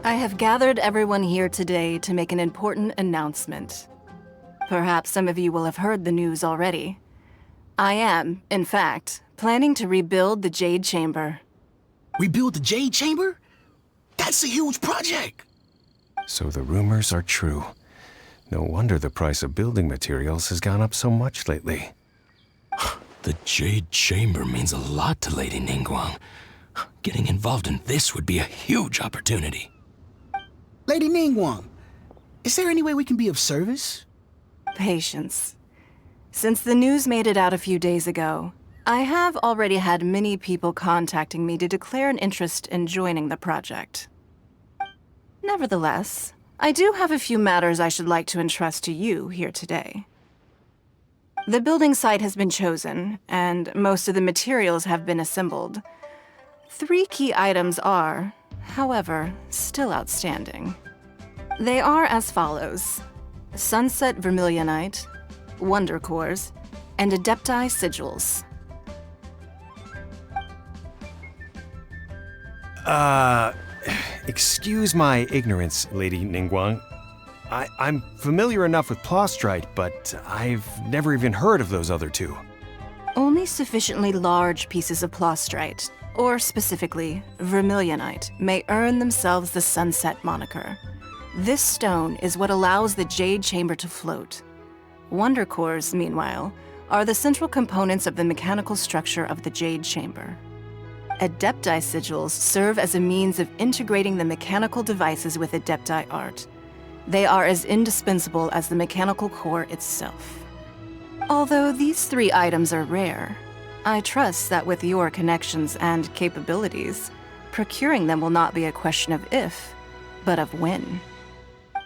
I have gathered everyone here today to make an important announcement. Perhaps some of you will have heard the news already. I am, in fact, planning to rebuild the Jade Chamber. Rebuild the Jade Chamber? That's a huge project! So the rumors are true. No wonder the price of building materials has gone up so much lately. The Jade Chamber means a lot to Lady Ningguang. Getting involved in this would be a huge opportunity. Lady Ningguang, is there any way we can be of service? Patience. Since the news made it out a few days ago, I have already had many people contacting me to declare an interest in joining the project. Nevertheless, I do have a few matters I should like to entrust to you here today. The building site has been chosen, and most of the materials have been assembled. 3 key items are, however, still outstanding. They are as follows: Sunset Vermilionite, Wonder Cores, and Adepti Sigils. Excuse my ignorance, Lady Ningguang. I'm familiar enough with Plostrite, but I've never even heard of those other 2. Only sufficiently large pieces of Plostrite, or specifically, Vermilionite, may earn themselves the Sunset moniker. This stone is what allows the Jade Chamber to float. Wonder Cores, meanwhile, are the central components of the mechanical structure of the Jade Chamber. Adepti Sigils serve as a means of integrating the mechanical devices with Adepti art. They are as indispensable as the mechanical core itself. Although these 3 items are rare, I trust that with your connections and capabilities, procuring them will not be a question of if, but of when.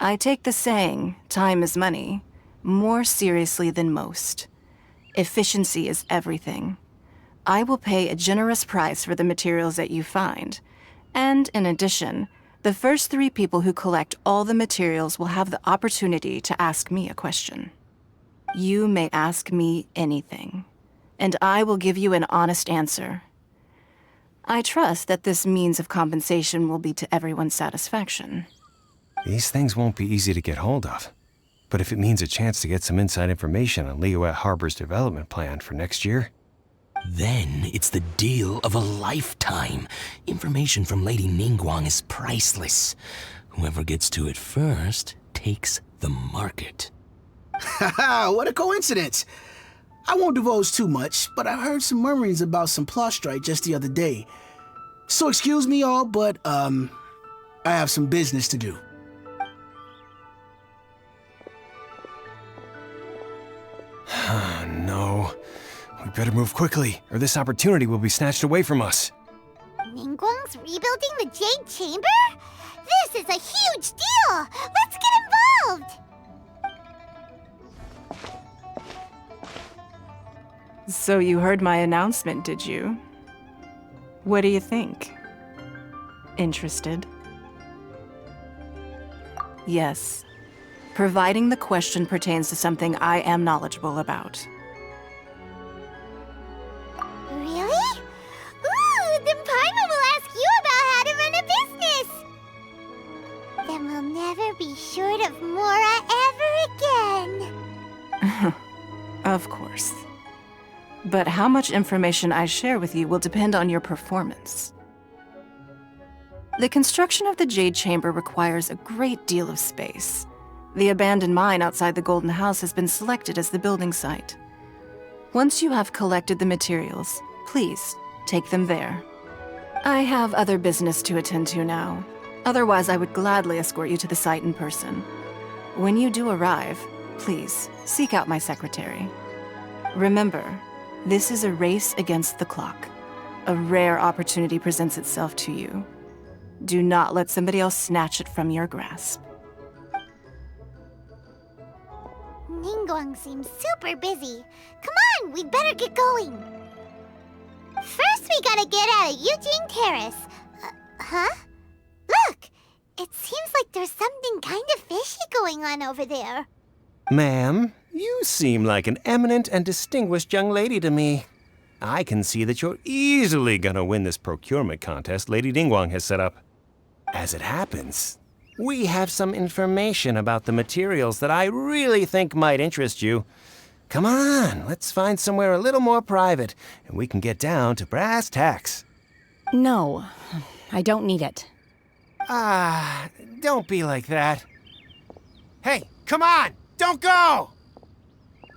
I take the saying, time is money, more seriously than most. Efficiency is everything. I will pay a generous price for the materials that you find, and in addition, the first 3 people who collect all the materials will have the opportunity to ask me a question. You may ask me anything, and I will give you an honest answer. I trust that this means of compensation will be to everyone's satisfaction. These things won't be easy to get hold of. But if it means a chance to get some inside information on Liyue Harbor's development plan for next year... Then it's the deal of a lifetime. Information from Lady Ningguang is priceless. Whoever gets to it first takes the market. Haha, what a coincidence! I won't divulge too much, but I heard some murmurings about some Plostrite just the other day. So excuse me all, but, I have some business to do. No. We better move quickly, or this opportunity will be snatched away from us. Ningguang's rebuilding the Jade Chamber? This is a huge deal! Let's get involved! So you heard my announcement, did you? What do you think? Interested? Yes. Providing the question pertains to something I am knowledgeable about. Really? Ooh, then Paimon will ask you about how to run a business! Then we'll never be short of Mora ever again. Of course. But how much information I share with you will depend on your performance. The construction of the Jade Chamber requires a great deal of space. The abandoned mine outside the Golden House has been selected as the building site. Once you have collected the materials, please take them there. I have other business to attend to now. Otherwise, I would gladly escort you to the site in person. When you do arrive, please seek out my secretary. Remember, this is a race against the clock. A rare opportunity presents itself to you. Do not let somebody else snatch it from your grasp. Ningguang seems super busy. Come on, we'd better get going. First, we gotta get out of Eugene Terrace. Huh? Look! It seems like there's something kind of fishy going on over there. Ma'am, you seem like an eminent and distinguished young lady to me. I can see that you're easily gonna win this procurement contest Lady Ningguang has set up. As it happens, we have some information about the materials that I really think might interest you. Come on, let's find somewhere a little more private, and we can get down to brass tacks. No, I don't need it. Don't be like that. Hey, come on, don't go!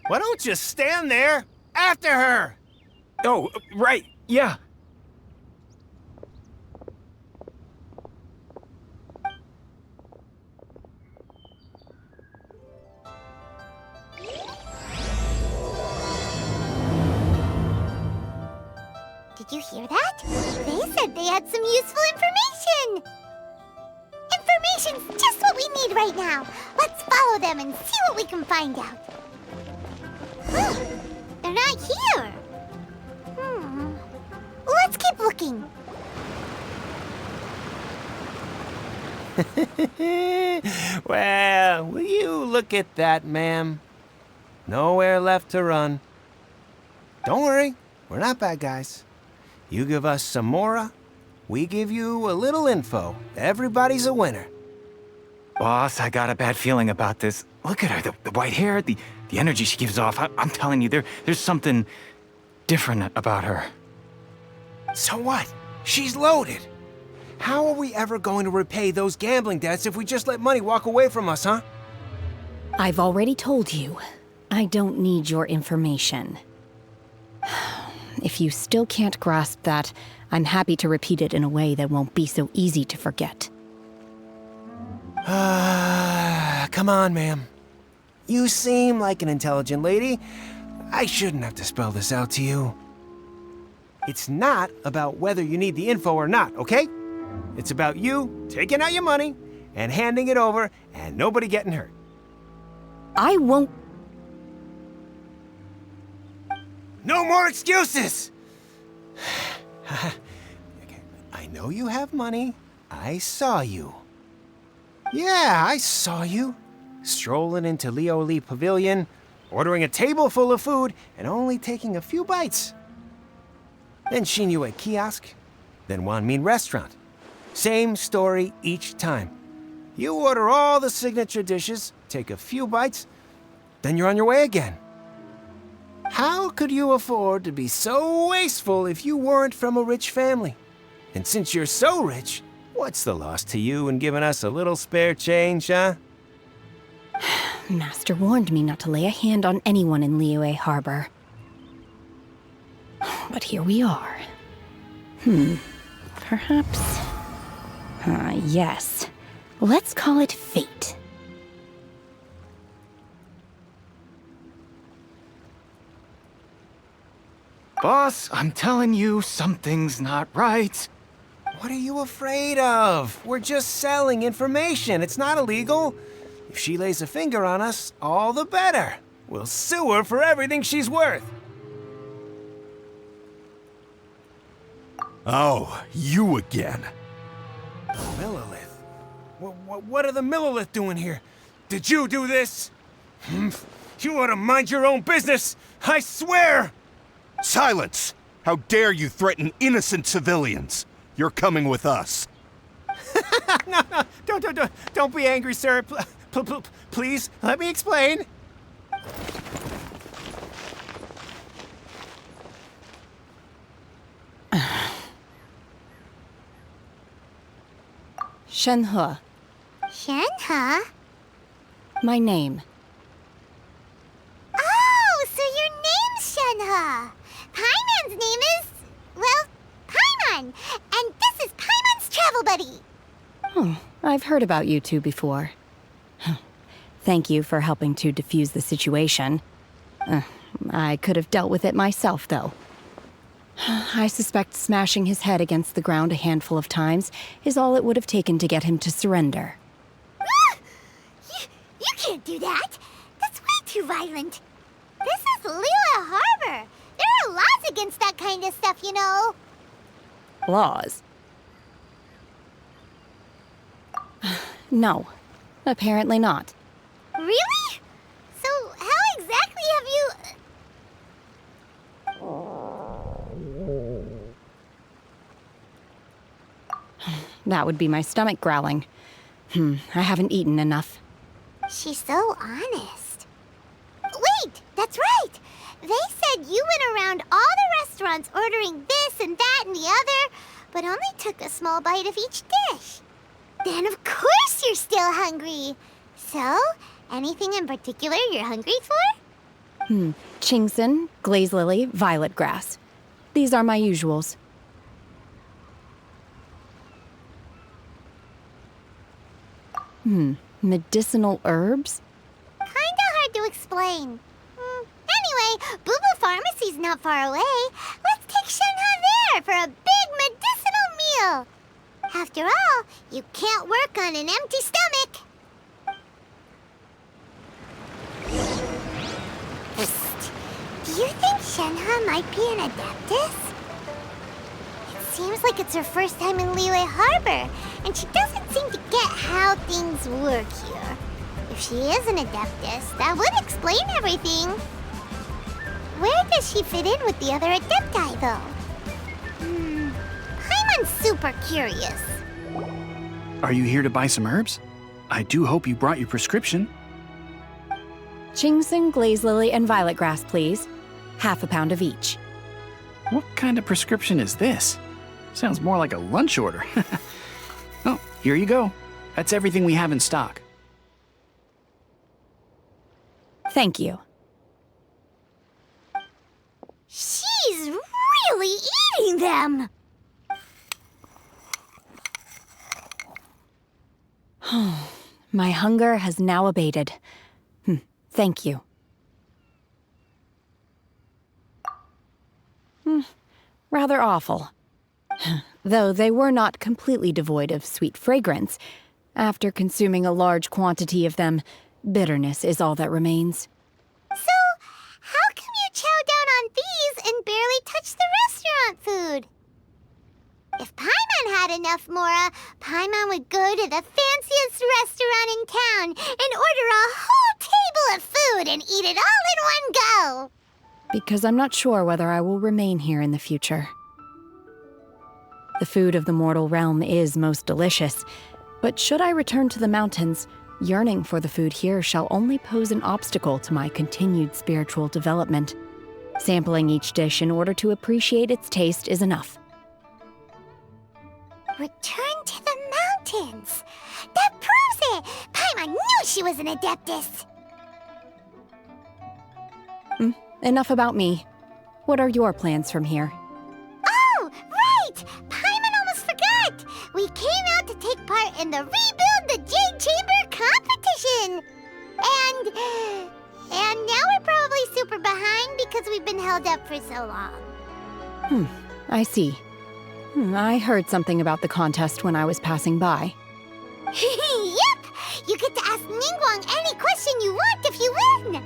Why don't you stand there after her? Oh, right, yeah. Did you hear that? They said they had some useful information! Information's just what we need right now. Let's follow them and see what we can find out. They're not here. Let's keep looking. Well, will you look at that, ma'am? Nowhere left to run. Don't worry, we're not bad guys. You give us some mora, we give you a little info. Everybody's a winner. Boss, I got a bad feeling about this. Look at her, the white hair, the energy she gives off. I'm telling you, there's something different about her. So what? She's loaded. How are we ever going to repay those gambling debts if we just let money walk away from us, huh? I've already told you, I don't need your information. If you still can't grasp that, I'm happy to repeat it in a way that won't be so easy to forget. Come on, ma'am. You seem like an intelligent lady. I shouldn't have to spell this out to you. It's not about whether you need the info or not, okay? It's about you taking out your money and handing it over and nobody getting hurt. I won't. No more excuses! I know you have money. I saw you. Yeah, I saw you. Strolling into Leo Lee Pavilion, ordering a table full of food, and only taking a few bites. Then Shinue Kiosk, then Wanmin Restaurant. Same story each time. You order all the signature dishes, take a few bites, then you're on your way again. How could you afford to be so wasteful if you weren't from a rich family? And since you're so rich, what's the loss to you in giving us a little spare change, huh? Master warned me not to lay a hand on anyone in Liyue Harbor. But here we are. Perhaps... yes. Let's call it fate. Boss, I'm telling you, something's not right. What are you afraid of? We're just selling information. It's not illegal. If she lays a finger on us, all the better. We'll sue her for everything she's worth. Oh, you again. Millilith? What are the Millilith doing here? Did you do this? You ought to mind your own business, I swear! Silence! How dare you threaten innocent civilians? You're coming with us. No, don't be angry, sir. Please, let me explain. Shenhe, Shenhe? my name. Oh, so your name's Shenhe. Paimon's name is, well, Paimon. And this is Paimon's travel buddy. Oh, I've heard about you two before. Thank you for helping to defuse the situation. I could have dealt with it myself, though. I suspect smashing his head against the ground a handful of times is all it would have taken to get him to surrender. You can't do that. That's way too violent. This is Liyue Harbor. There are laws against that kind of stuff, you know. Laws? No, apparently not. Really? So how exactly have you... That would be my stomach growling. I haven't eaten enough. She's so honest. Wait, that's right! They said you went around all the restaurants ordering this and that and the other, but only took a small bite of each dish. Then of course you're still hungry. So, anything in particular you're hungry for? Chingson, glaze lily, violet grass. These are my usuals. Medicinal herbs? Kinda hard to explain. Anyway, Booba Pharmacy's not far away. Let's take Shenhe there for a big medicinal meal. After all, you can't work on an empty stomach. Psst. Do you think Shenhe might be an Adeptus? It seems like it's her first time in Liyue Harbor, and she doesn't seem to get how things work here. If she is an Adeptus, that would explain everything. Where does she fit in with the other Adepti, though? Paimon's super curious. Are you here to buy some herbs? I do hope you brought your prescription. Chingson, glaze lily, and violet grass, please. Half a pound of each. What kind of prescription is this? Sounds more like a lunch order. Oh, here you go. That's everything we have in stock. Thank you. She's really eating them! My hunger has now abated. Thank you. Rather awful. Though they were not completely devoid of sweet fragrance. After consuming a large quantity of them, bitterness is all that remains. So, how come you chow down on these and barely touch the restaurant food? If Paimon had enough Mora, Paimon would go to the fanciest restaurant in town and order a whole table of food and eat it all in one go. Because I'm not sure whether I will remain here in the future. The food of the mortal realm is most delicious, but should I return to the mountains, yearning for the food here shall only pose an obstacle to my continued spiritual development. Sampling each dish in order to appreciate its taste is enough. Return to the mountains! That proves it! Paimon knew she was an Adeptus! Enough about me. What are your plans from here? Oh, right! Paimon almost forgot! We came out to take part in the Rebuild the Jade Chamber competition! And now we're probably super behind because we've been held up for so long. I see. I heard something about the contest when I was passing by. Yep! You get to ask Ningguang any question you want if you win!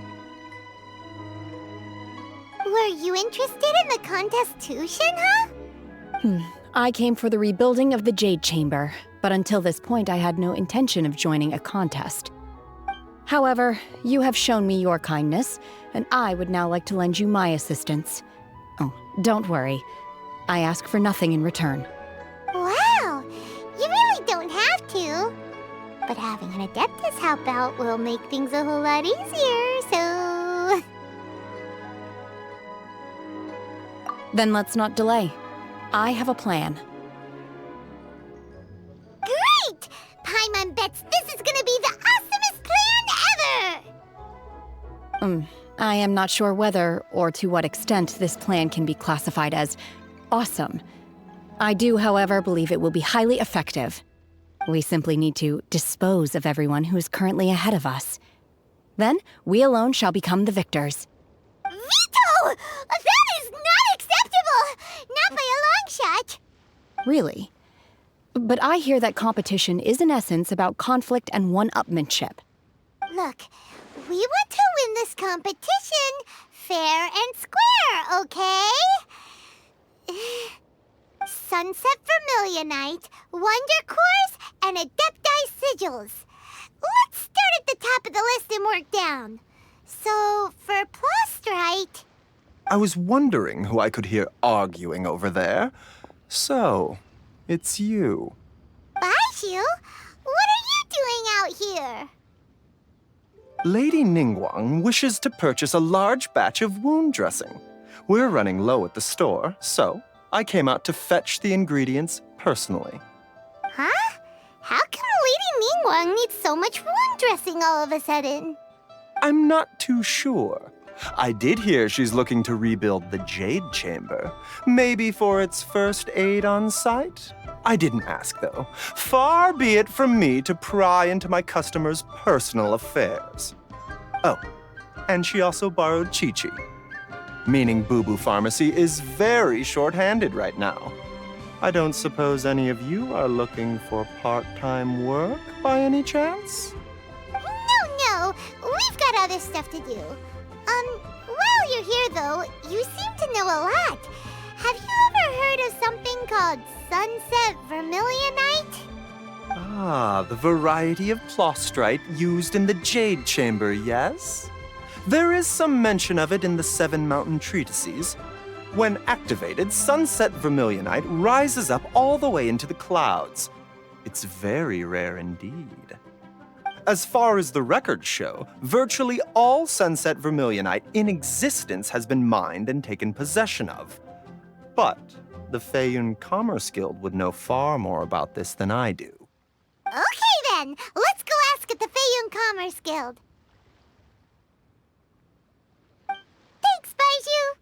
Were you interested in the contest too, Shenhe? I came for the rebuilding of the Jade Chamber, but until this point I had no intention of joining a contest. However, you have shown me your kindness, and I would now like to lend you my assistance. Oh, don't worry. I ask for nothing in return. Wow! You really don't have to. But having an Adeptus help out will make things a whole lot easier, so... Then let's not delay. I have a plan. Great! Paimon bets this is gonna be the awesomest plan ever! I am not sure whether or to what extent this plan can be classified as awesome. I do, however, believe it will be highly effective. We simply need to dispose of everyone who is currently ahead of us. Then, we alone shall become the victors. Veto! That is not acceptable! Not by a long shot! Really? But I hear that competition is in essence about conflict and one-upmanship. Look, we want to win this competition fair and square, okay? Sunset Vermilionite, Wonder Cores, and Adepti Sigils. Let's start at the top of the list and work down. So, for Plastrite... I was wondering who I could hear arguing over there. So, it's you. Shu, what are you doing out here? Lady Ningguang wishes to purchase a large batch of wound dressing. We're running low at the store, so I came out to fetch the ingredients personally. Huh? How come Lady Ningguang needs so much wound dressing all of a sudden? I'm not too sure. I did hear she's looking to rebuild the Jade Chamber. Maybe for its first aid on site? I didn't ask, though. Far be it from me to pry into my customers' personal affairs. Oh, and she also borrowed Chi-Chi. Meaning Boo Boo Pharmacy is very short-handed right now. I don't suppose any of you are looking for part-time work by any chance? No, we've got other stuff to do. While you're here though, you seem to know a lot. Have you ever heard of something called Sunset Vermilionite? Ah, the variety of plostrite used in the Jade Chamber, yes? There is some mention of it in the Seven Mountain Treatises. When activated, Sunset Vermilionite rises up all the way into the clouds. It's very rare indeed. As far as the records show, virtually all Sunset Vermilionite in existence has been mined and taken possession of. But the Feiyun Commerce Guild would know far more about this than I do. Okay then, let's go ask at the Feiyun Commerce Guild. Thanks, Baiju.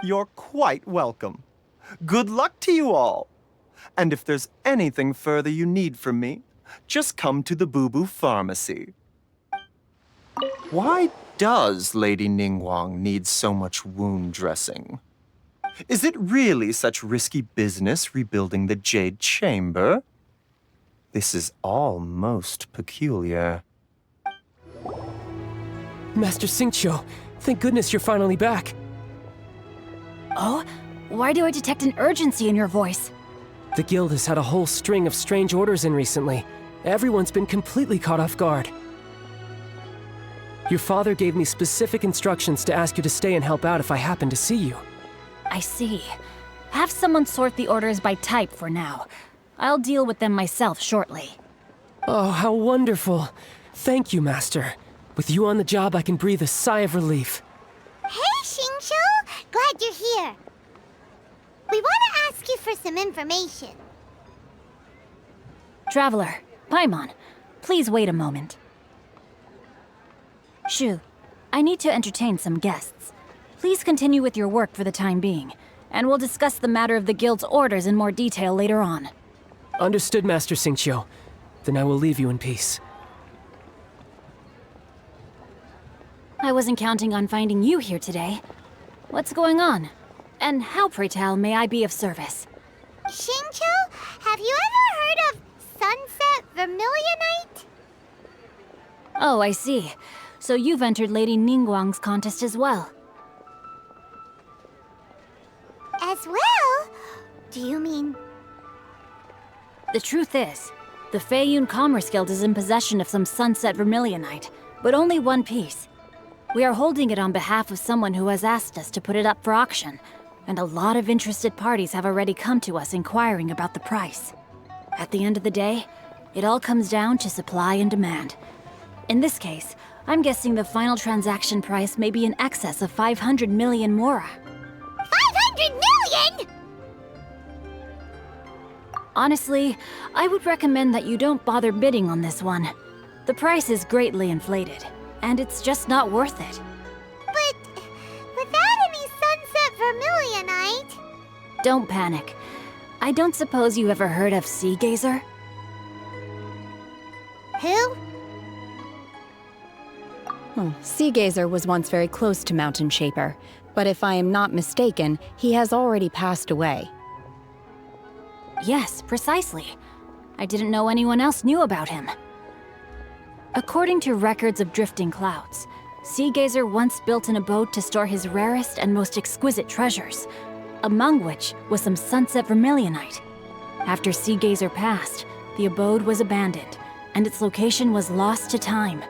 You're quite welcome. Good luck to you all. And if there's anything further you need from me, just come to the Boo Boo Pharmacy. Why does Lady Ningguang need so much wound dressing? Is it really such risky business rebuilding the Jade Chamber? This is all most peculiar. Master Xingqiu, thank goodness you're finally back. Oh? Why do I detect an urgency in your voice? The guild has had a whole string of strange orders in recently. Everyone's been completely caught off guard. Your father gave me specific instructions to ask you to stay and help out if I happen to see you. I see. Have someone sort the orders by type for now. I'll deal with them myself shortly. Oh, how wonderful. Thank you, Master. With you on the job, I can breathe a sigh of relief. Hey, Xingqiu! Glad you're here. We want to ask you for some information. Traveler, Paimon, please wait a moment. Shu, I need to entertain some guests. Please continue with your work for the time being, and we'll discuss the matter of the guild's orders in more detail later on. Understood, Master Xingqiu. Then I will leave you in peace. I wasn't counting on finding you here today. What's going on? And how, pray tell, may I be of service? Xingqiu, have you ever heard of Sunset Vermilionite? Oh, I see. So you've entered Lady Ningguang's contest as well. As well? Do you mean... The truth is, the Feiyun Commerce Guild is in possession of some Sunset Vermilionite, but only one piece. We are holding it on behalf of someone who has asked us to put it up for auction, and a lot of interested parties have already come to us inquiring about the price. At the end of the day, it all comes down to supply and demand. In this case, I'm guessing the final transaction price may be in excess of 500 million mora. 500 million?! Honestly, I would recommend that you don't bother bidding on this one. The price is greatly inflated, and it's just not worth it. But without any Sunset Vermilionite... Don't panic. I don't suppose you ever heard of Sea Gazer? Who? Sea Gazer was once very close to Mountain Shaper, but if I am not mistaken, he has already passed away. Yes, precisely. I didn't know anyone else knew about him. According to records of drifting clouds, Sea Gazer once built an abode to store his rarest and most exquisite treasures, among which was some Sunset Vermilionite. After Sea Gazer passed, the abode was abandoned, and its location was lost to time.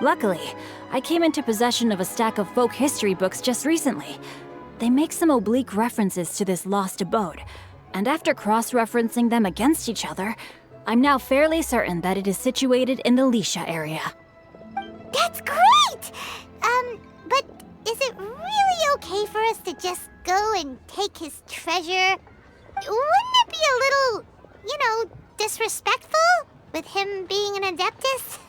Luckily, I came into possession of a stack of folk history books just recently. They make some oblique references to this lost abode, and after cross-referencing them against each other, I'm now fairly certain that it is situated in the Lisha area. That's great! But is it really okay for us to just go and take his treasure? Wouldn't it be a little, disrespectful with him being an Adeptus?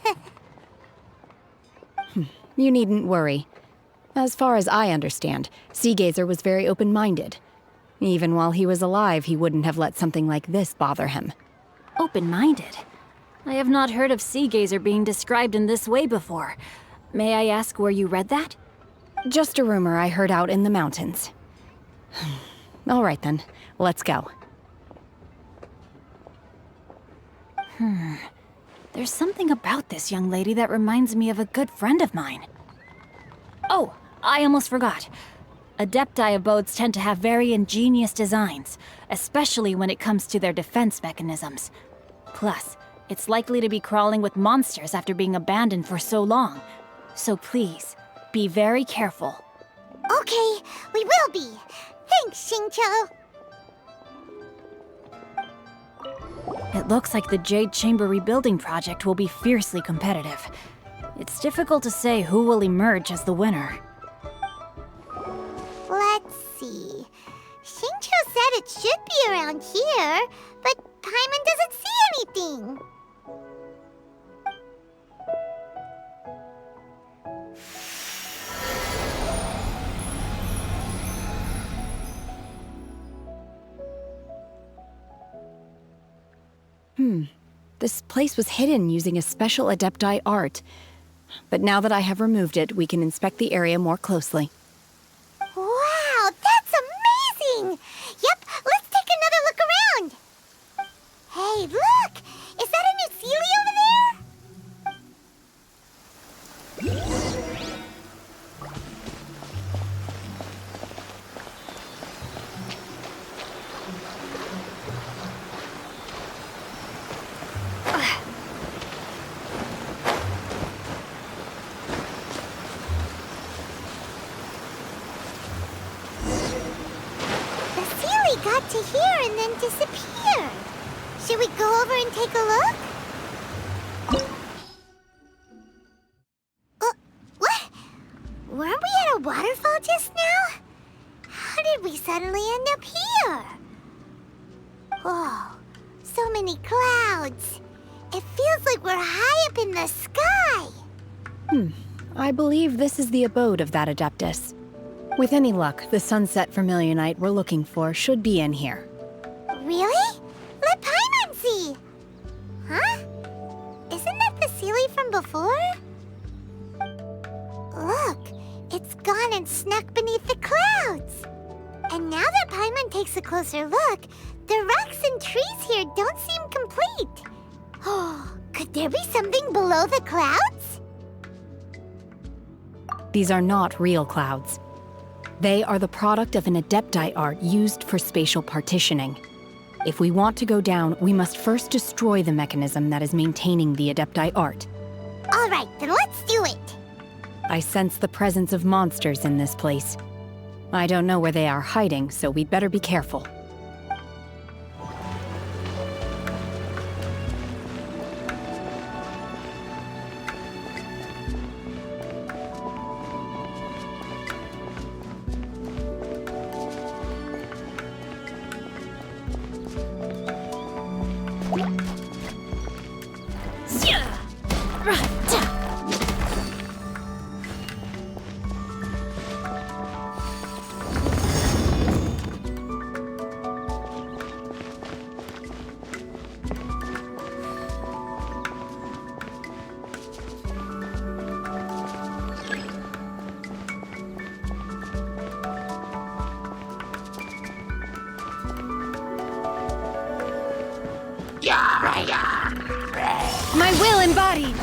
You needn't worry. As far as I understand, Seagazer was very open-minded. Even while he was alive, he wouldn't have let something like this bother him. Open-minded? I have not heard of Seagazer being described in this way before. May I ask where you read that? Just a rumor I heard out in the mountains. All right then, let's go. There's something about this young lady that reminds me of a good friend of mine. Oh, I almost forgot. Adepti abodes tend to have very ingenious designs, especially when it comes to their defense mechanisms. Plus, it's likely to be crawling with monsters after being abandoned for so long. So please, be very careful. Okay, we will be. Thanks, Xingqiu. It looks like the Jade Chamber rebuilding project will be fiercely competitive. It's difficult to say who will emerge as the winner. Let's see. Xingqiu said it should be around here, but Paimon doesn't see anything. This place was hidden using a special Adepti art. But now that I have removed it, we can inspect the area more closely. Wow, that's amazing! Yep, let's take another look around. Hey, look! Is that a new Sealy over there? Got to here and then disappeared. Should we go over and take a look? What? Weren't we at a waterfall just now? How did we suddenly end up here? Whoa, so many clouds. It feels like we're high up in the sky. I believe this is the abode of that Adeptus. With any luck, the sunset Vermilionite we're looking for should be in here. Really? Let Paimon see! Huh? Isn't that the Sealy from before? Look, it's gone and snuck beneath the clouds. And now that Paimon takes a closer look, the rocks and trees here don't seem complete. Oh, could there be something below the clouds? These are not real clouds. They are the product of an Adepti art used for spatial partitioning. If we want to go down, we must first destroy the mechanism that is maintaining the Adepti art. All right, then let's do it. I sense the presence of monsters in this place. I don't know where they are hiding, so we'd better be careful. My will embodied!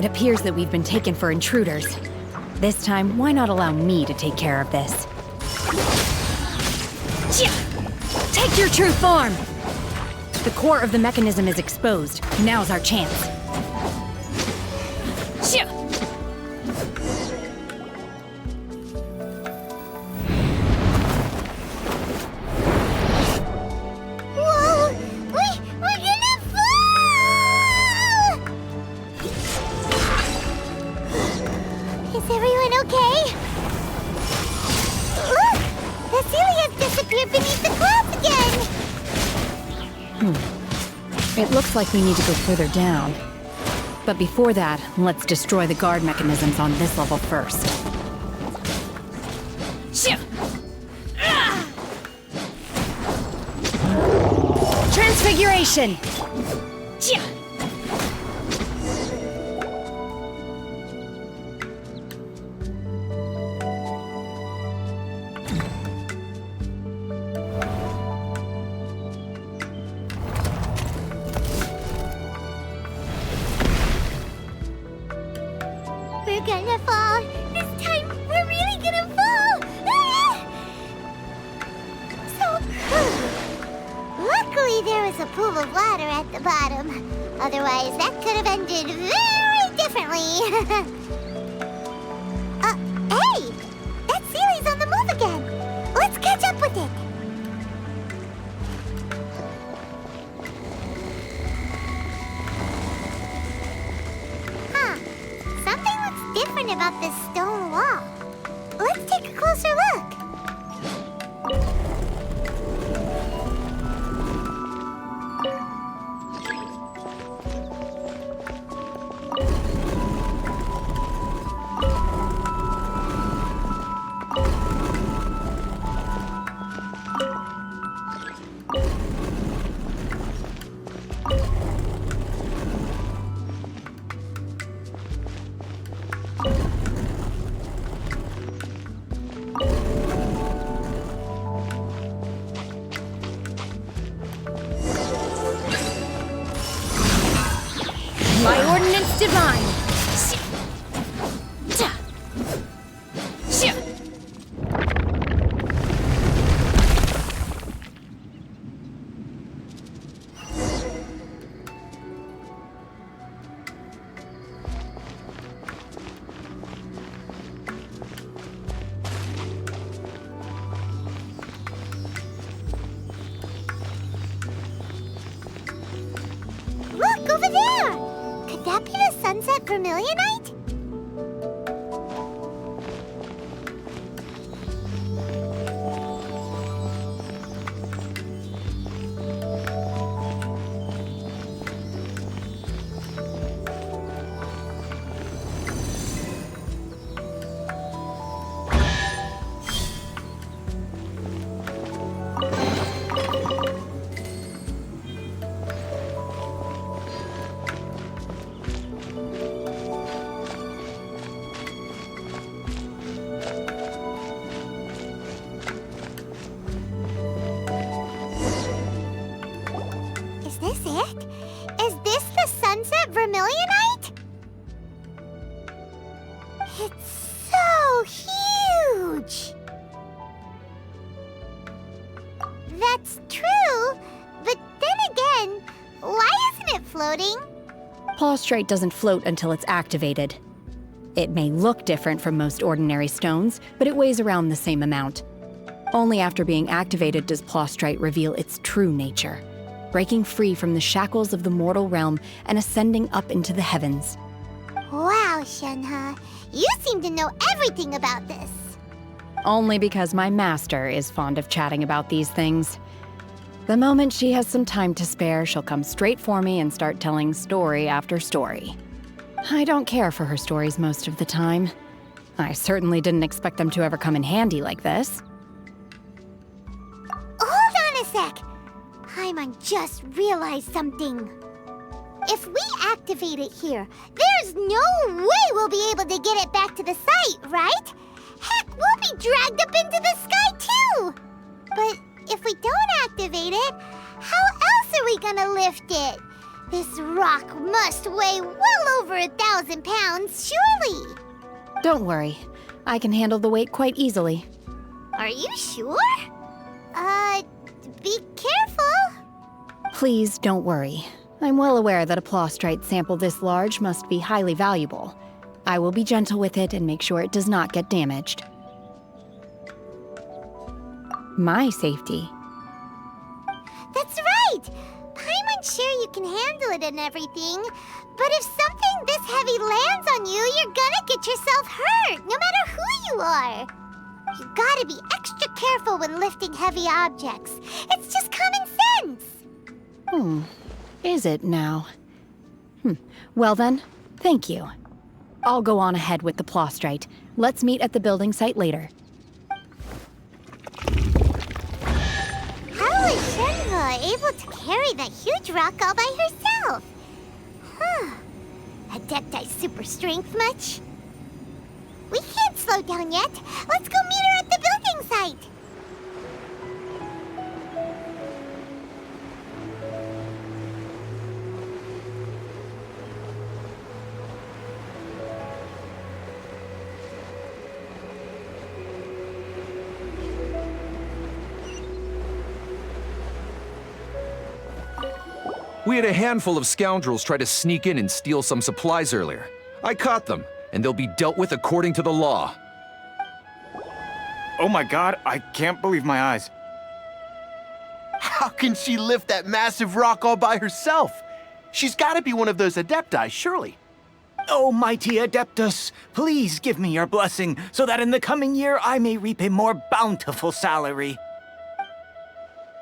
It appears that we've been taken for intruders. This time, why not allow me to take care of this? Take your true form! The core of the mechanism is exposed. Now's our chance. Whoa! We're gonna fall! Is everyone okay? Look! The Celia's disappeared beneath the clouds again! It looks like we need to go further down. But before that, let's destroy the guard mechanisms on this level first. Transfiguration! We're gonna fall. This time, we're really gonna fall. So, luckily there was a pool of water at the bottom. Otherwise, that could have ended very differently. Hey! That Sealy's on the move again. Let's catch up with it. Something looks different about this stone wall. Let's take a closer look. My ordnance divine! Look, over there! Could that be the sunset vermilionite? Is this it? Is this the sunset vermilionite? It's so huge! That's true, but then again, why isn't it floating? Plaustrite doesn't float until it's activated. It may look different from most ordinary stones, but it weighs around the same amount. Only after being activated does Plaustrite reveal its true nature, breaking free from the shackles of the mortal realm and ascending up into the heavens. Wow, Shenhe, you seem to know everything about this. Only because my master is fond of chatting about these things. The moment she has some time to spare, she'll come straight for me and start telling story after story. I don't care for her stories most of the time. I certainly didn't expect them to ever come in handy like this. Hold on a sec. Paimon just realized something. If we activate it here, there's no way we'll be able to get it back to the site, right? Heck, we'll be dragged up into the sky too! But if we don't activate it, how else are we gonna lift it? This rock must weigh well over 1,000 pounds, surely! Don't worry. I can handle the weight quite easily. Are you sure? Be careful! Please don't worry. I'm well aware that a plostrite sample this large must be highly valuable. I will be gentle with it and make sure it does not get damaged. My safety. That's right! Paimon's sure you can handle it and everything, but if something this heavy lands on you, you're gonna get yourself hurt, no matter who you are. You gotta be extra careful when lifting heavy objects. It's just common sense! Is it now? Well then, thank you. I'll go on ahead with the plostrite. Let's meet at the building site later. How is Shenhe able to carry that huge rock all by herself? Adepti super strength much? We can't slow down yet. Let's go meet her at the building site. We had a handful of scoundrels try to sneak in and steal some supplies earlier. I caught them, and they'll be dealt with according to the law. Oh my god, I can't believe my eyes. How can she lift that massive rock all by herself? She's gotta be one of those Adepti, surely. Oh, mighty Adeptus, please give me your blessing so that in the coming year I may reap a more bountiful salary.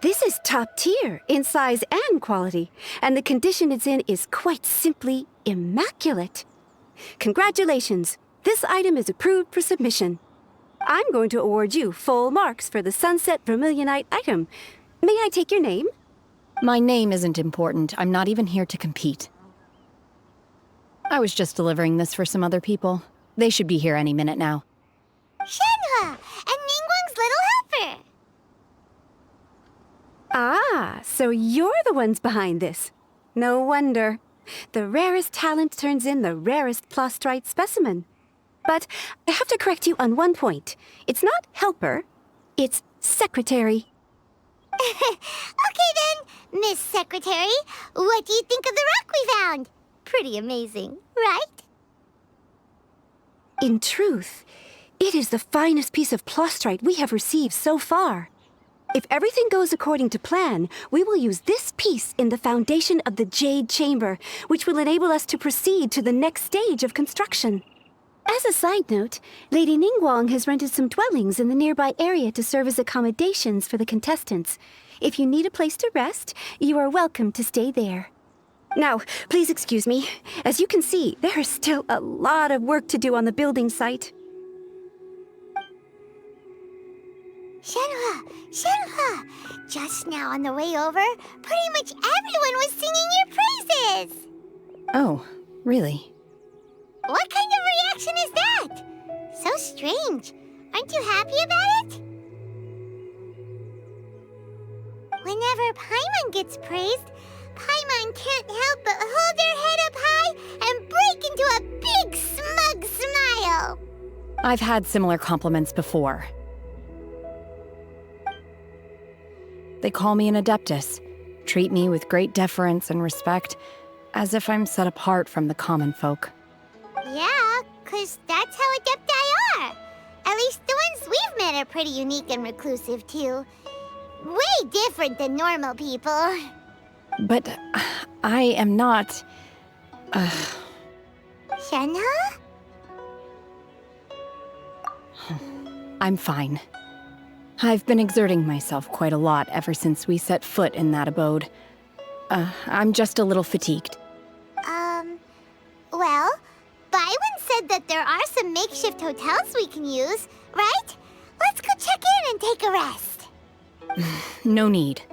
This is top tier in size and quality, and the condition it's in is quite simply immaculate. Congratulations! This item is approved for submission. I'm going to award you full marks for the Sunset Vermilionite item. May I take your name? My name isn't important. I'm not even here to compete. I was just delivering this for some other people. They should be here any minute now. Shenhe! And Ningguang's little helper! Ah, so you're the ones behind this. No wonder. The rarest talent turns in the rarest plostrite specimen. But I have to correct you on one point. It's not helper, it's secretary. Okay then, Miss Secretary, what do you think of the rock we found? Pretty amazing, right? In truth, it is the finest piece of plostrite we have received so far. If everything goes according to plan, we will use this piece in the foundation of the Jade Chamber, which will enable us to proceed to the next stage of construction. As a side note, Lady Ningguang has rented some dwellings in the nearby area to serve as accommodations for the contestants. If you need a place to rest, you are welcome to stay there. Now, please excuse me. As you can see, there is still a lot of work to do on the building site. Shenhe! Just now on the way over, pretty much everyone was singing your praises! Oh, really? What kind of reaction is that? So strange. Aren't you happy about it? Whenever Paimon gets praised, Paimon can't help but hold their head up high and break into a big smug smile. I've had similar compliments before. They call me an Adeptus, treat me with great deference and respect, as if I'm set apart from the common folk. Yeah, 'cause that's how Adepti are. At least the ones we've met are pretty unique and reclusive, too. Way different than normal people. But I am not... Shenhe? I'm fine. I've been exerting myself quite a lot ever since we set foot in that abode. I'm just a little fatigued. Well, Byron said that there are some makeshift hotels we can use, right? Let's go check in and take a rest. No need.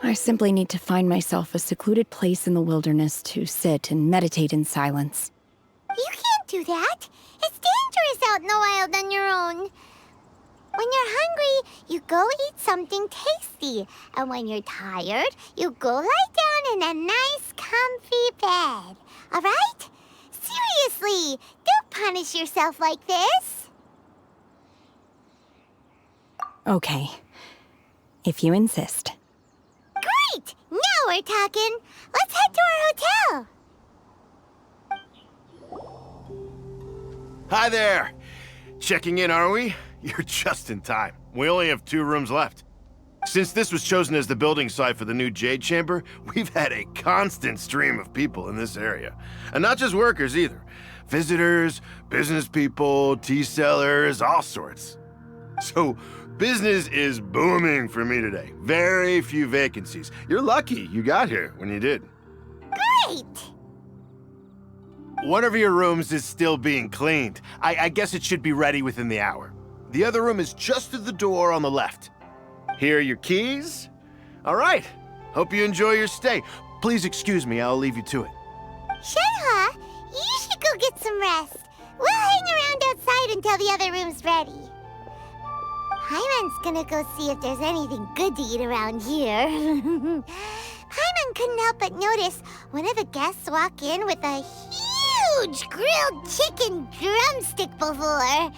I simply need to find myself a secluded place in the wilderness to sit and meditate in silence. You can't do that. It's dangerous out in the wild on your own. When you're hungry, you go eat something tasty. And when you're tired, you go lie down in a nice, comfy bed. All right? Seriously, don't punish yourself like this. Okay. If you insist. Great! Now we're talking. Let's head to our hotel. Hi there! Checking in, are we? You're just in time. We only have 2 rooms left. Since this was chosen as the building site for the new Jade Chamber, we've had a constant stream of people in this area. And not just workers either. Visitors, business people, tea sellers, all sorts. So, business is booming for me today. Very few vacancies. You're lucky you got here when you did. Great! One of your rooms is still being cleaned. I guess it should be ready within the hour. The other room is just through the door on the left. Here are your keys. All right. Hope you enjoy your stay. Please excuse me, I'll leave you to it. Shenhe, you should go get some rest. We'll hang around outside until the other room's ready. Paimon's gonna go see if there's anything good to eat around here. Paimon couldn't help but notice one of the guests walk in with a huge grilled chicken drumstick before.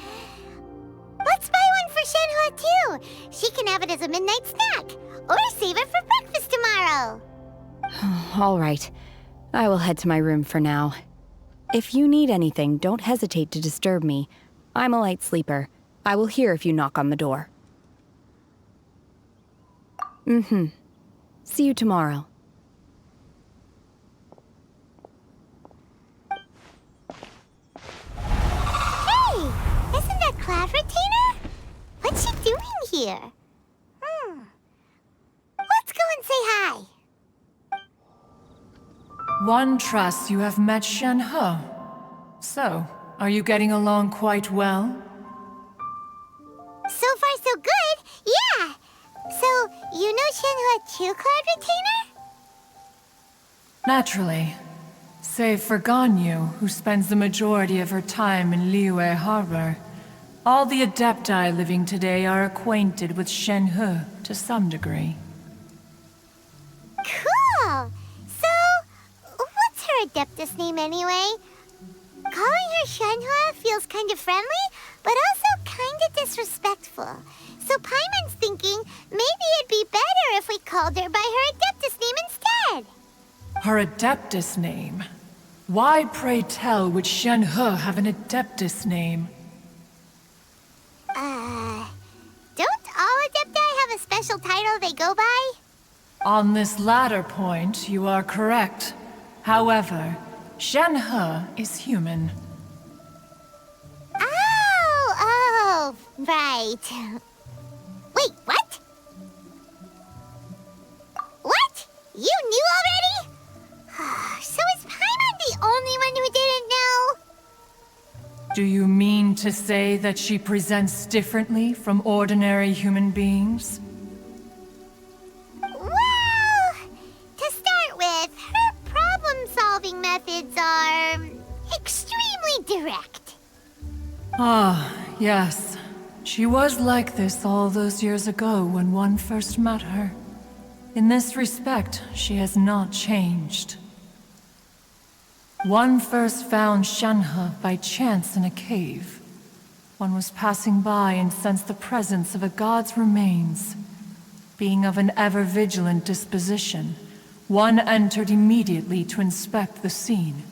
Let's buy one for Shenhe too. She can have it as a midnight snack, or save it for breakfast tomorrow. All right. I will head to my room for now. If you need anything, don't hesitate to disturb me. I'm a light sleeper. I will hear if you knock on the door. See you tomorrow. Hey! Isn't that Cloud Retainer? What's she doing here? Let's go and say hi. One trusts you have met Shenhe. So, are you getting along quite well? So far, so good. Yeah. So, you know Shenhe too, Cloud Retainer? Naturally. Save for Ganyu, who spends the majority of her time in Liyue Harbor. All the Adepti living today are acquainted with Shenhe to some degree. Cool. So, what's her Adeptus name anyway? Calling her Shenhe feels kind of friendly, but also kind of disrespectful. So Paimon's thinking maybe it'd be better if we called her by her Adeptus name instead. Her Adeptus name? Why, pray tell, would Shenhe have an Adeptus name? Don't all Adepti have a special title they go by? On this latter point, you are correct. However, Shenhe is human. Oh, right. Wait, what? What? You knew already? So is Paimon the only one who didn't know? Do you mean to say that she presents differently from ordinary human beings? Well, to start with, her problem-solving methods are extremely direct. Ah, yes. She was like this all those years ago when one first met her. In this respect, she has not changed. One first found Shenhe by chance in a cave. One was passing by and sensed the presence of a god's remains. Being of an ever-vigilant disposition, one entered immediately to inspect the scene.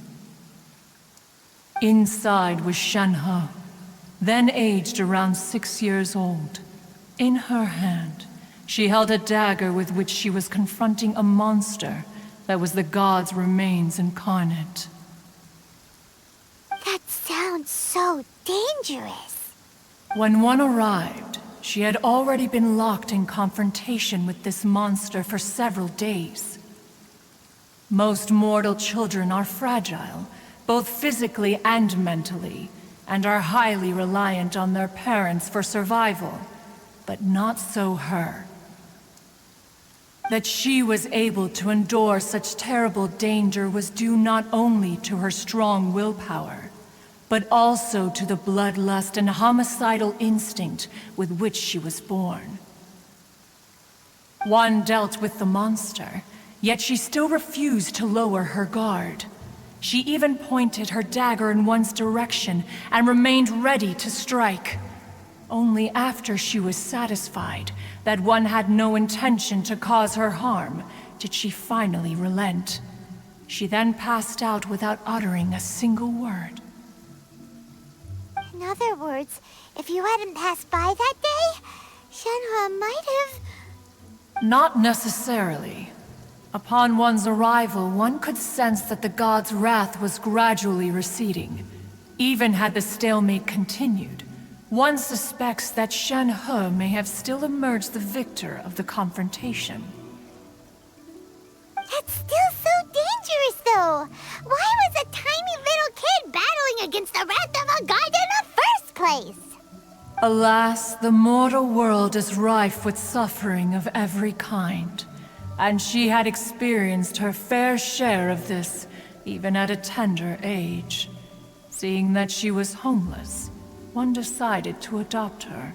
Inside was Shenhe, then aged around 6 years old. In her hand, she held a dagger with which she was confronting a monster that was the god's remains incarnate. That sounds so dangerous. When one arrived, she had already been locked in confrontation with this monster for several days. Most mortal children are fragile, both physically and mentally, and are highly reliant on their parents for survival, but not so her. That she was able to endure such terrible danger was due not only to her strong willpower, but also to the bloodlust and homicidal instinct with which she was born. One dealt with the monster, yet she still refused to lower her guard. She even pointed her dagger in one's direction and remained ready to strike. Only after she was satisfied that one had no intention to cause her harm did she finally relent. She then passed out without uttering a single word. In other words, if you hadn't passed by that day, Shenhe might have... Not necessarily. Upon one's arrival, one could sense that the god's wrath was gradually receding. Even had the stalemate continued, one suspects that Shenhe may have still emerged the victor of the confrontation. That's still so dangerous, though! Why was a tiny little kid battling against the wrath of a god in the first place? Alas, the mortal world is rife with suffering of every kind. And she had experienced her fair share of this, even at a tender age. Seeing that she was homeless, one decided to adopt her.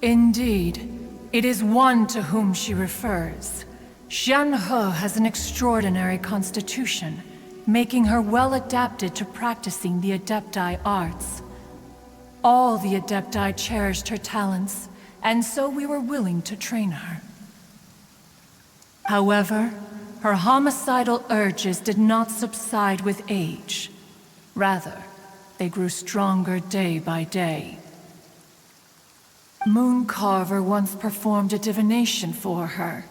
Indeed, it is one to whom she refers. Shenhe has an extraordinary constitution, making her well adapted to practicing the Adepti arts. All the Adepti cherished her talents, and so we were willing to train her. However, her homicidal urges did not subside with age. Rather, they grew stronger day by day. Mooncarver once performed a divination for her.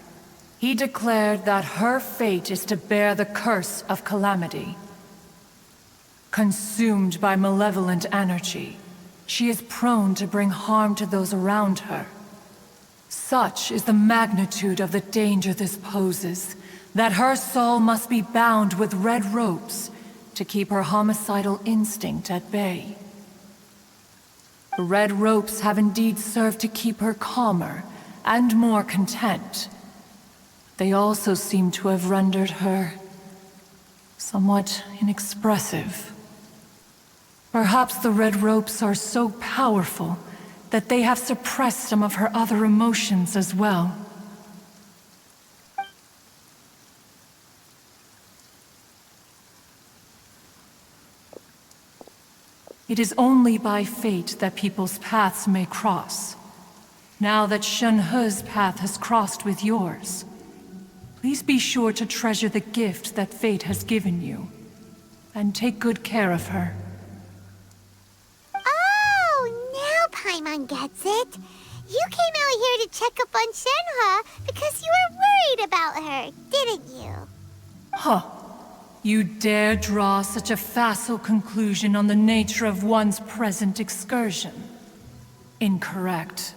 He declared that her fate is to bear the curse of calamity. Consumed by malevolent energy, she is prone to bring harm to those around her. Such is the magnitude of the danger this poses, that her soul must be bound with red ropes to keep her homicidal instinct at bay. The red ropes have indeed served to keep her calmer and more content. They also seem to have rendered her somewhat inexpressive. Perhaps the red ropes are so powerful that they have suppressed some of her other emotions as well. It is only by fate that people's paths may cross. Now that Shenhe's path has crossed with yours, please be sure to treasure the gift that fate has given you, and take good care of her. Paimon gets it. You came out here to check up on Shenhe because you were worried about her, didn't you? Huh. You dare draw such a facile conclusion on the nature of one's present excursion? Incorrect.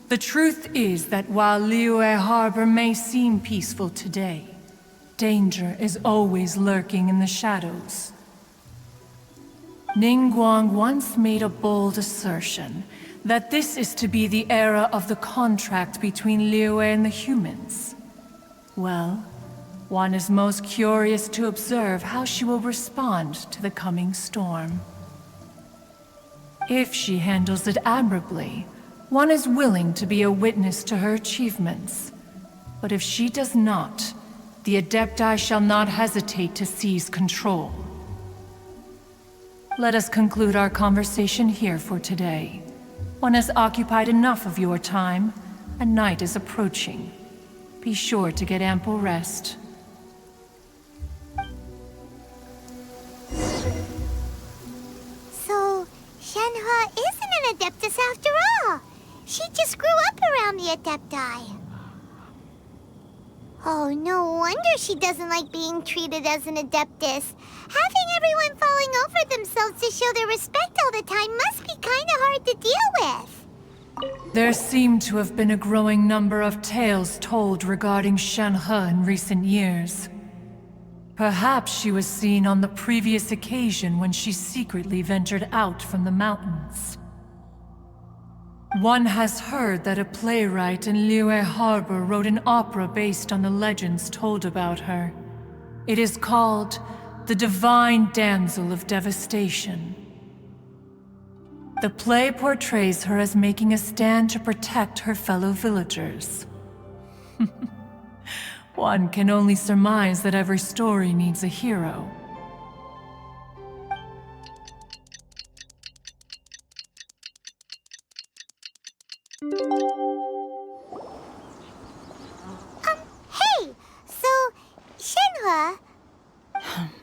The truth is that while Liyue Harbor may seem peaceful today, danger is always lurking in the shadows. Ningguang once made a bold assertion that this is to be the era of the contract between Liyue and the humans. Well, one is most curious to observe how she will respond to the coming storm. If she handles it admirably, one is willing to be a witness to her achievements. But if she does not, the Adepti shall not hesitate to seize control. Let us conclude our conversation here for today. One has occupied enough of your time, and night is approaching. Be sure to get ample rest. So, Shenhe isn't an Adeptus after all. She just grew up around the Adepti. Oh, no wonder she doesn't like being treated as an Adeptus. Having everyone falling over themselves to show their respect all the time must be kinda hard to deal with. There seem to have been a growing number of tales told regarding Shenhe in recent years. Perhaps she was seen on the previous occasion when she secretly ventured out from the mountains. One has heard that a playwright in Liyue Harbor wrote an opera based on the legends told about her. It is called The Divine Damsel of Devastation. The play portrays her as making a stand to protect her fellow villagers. One can only surmise that every story needs a hero. Hey! So, Shenhua...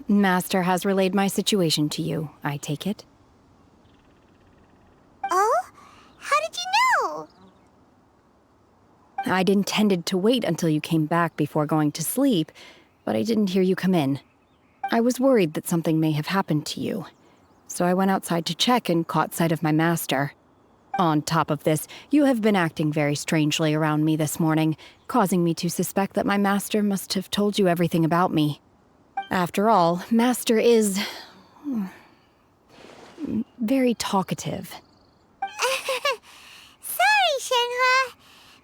Master has relayed my situation to you, I take it. Oh? How did you know? I'd intended to wait until you came back before going to sleep, but I didn't hear you come in. I was worried that something may have happened to you, so I went outside to check and caught sight of my master. On top of this, you have been acting very strangely around me this morning, causing me to suspect that my master must have told you everything about me. After all, Master is... very talkative. Sorry, Shenhua.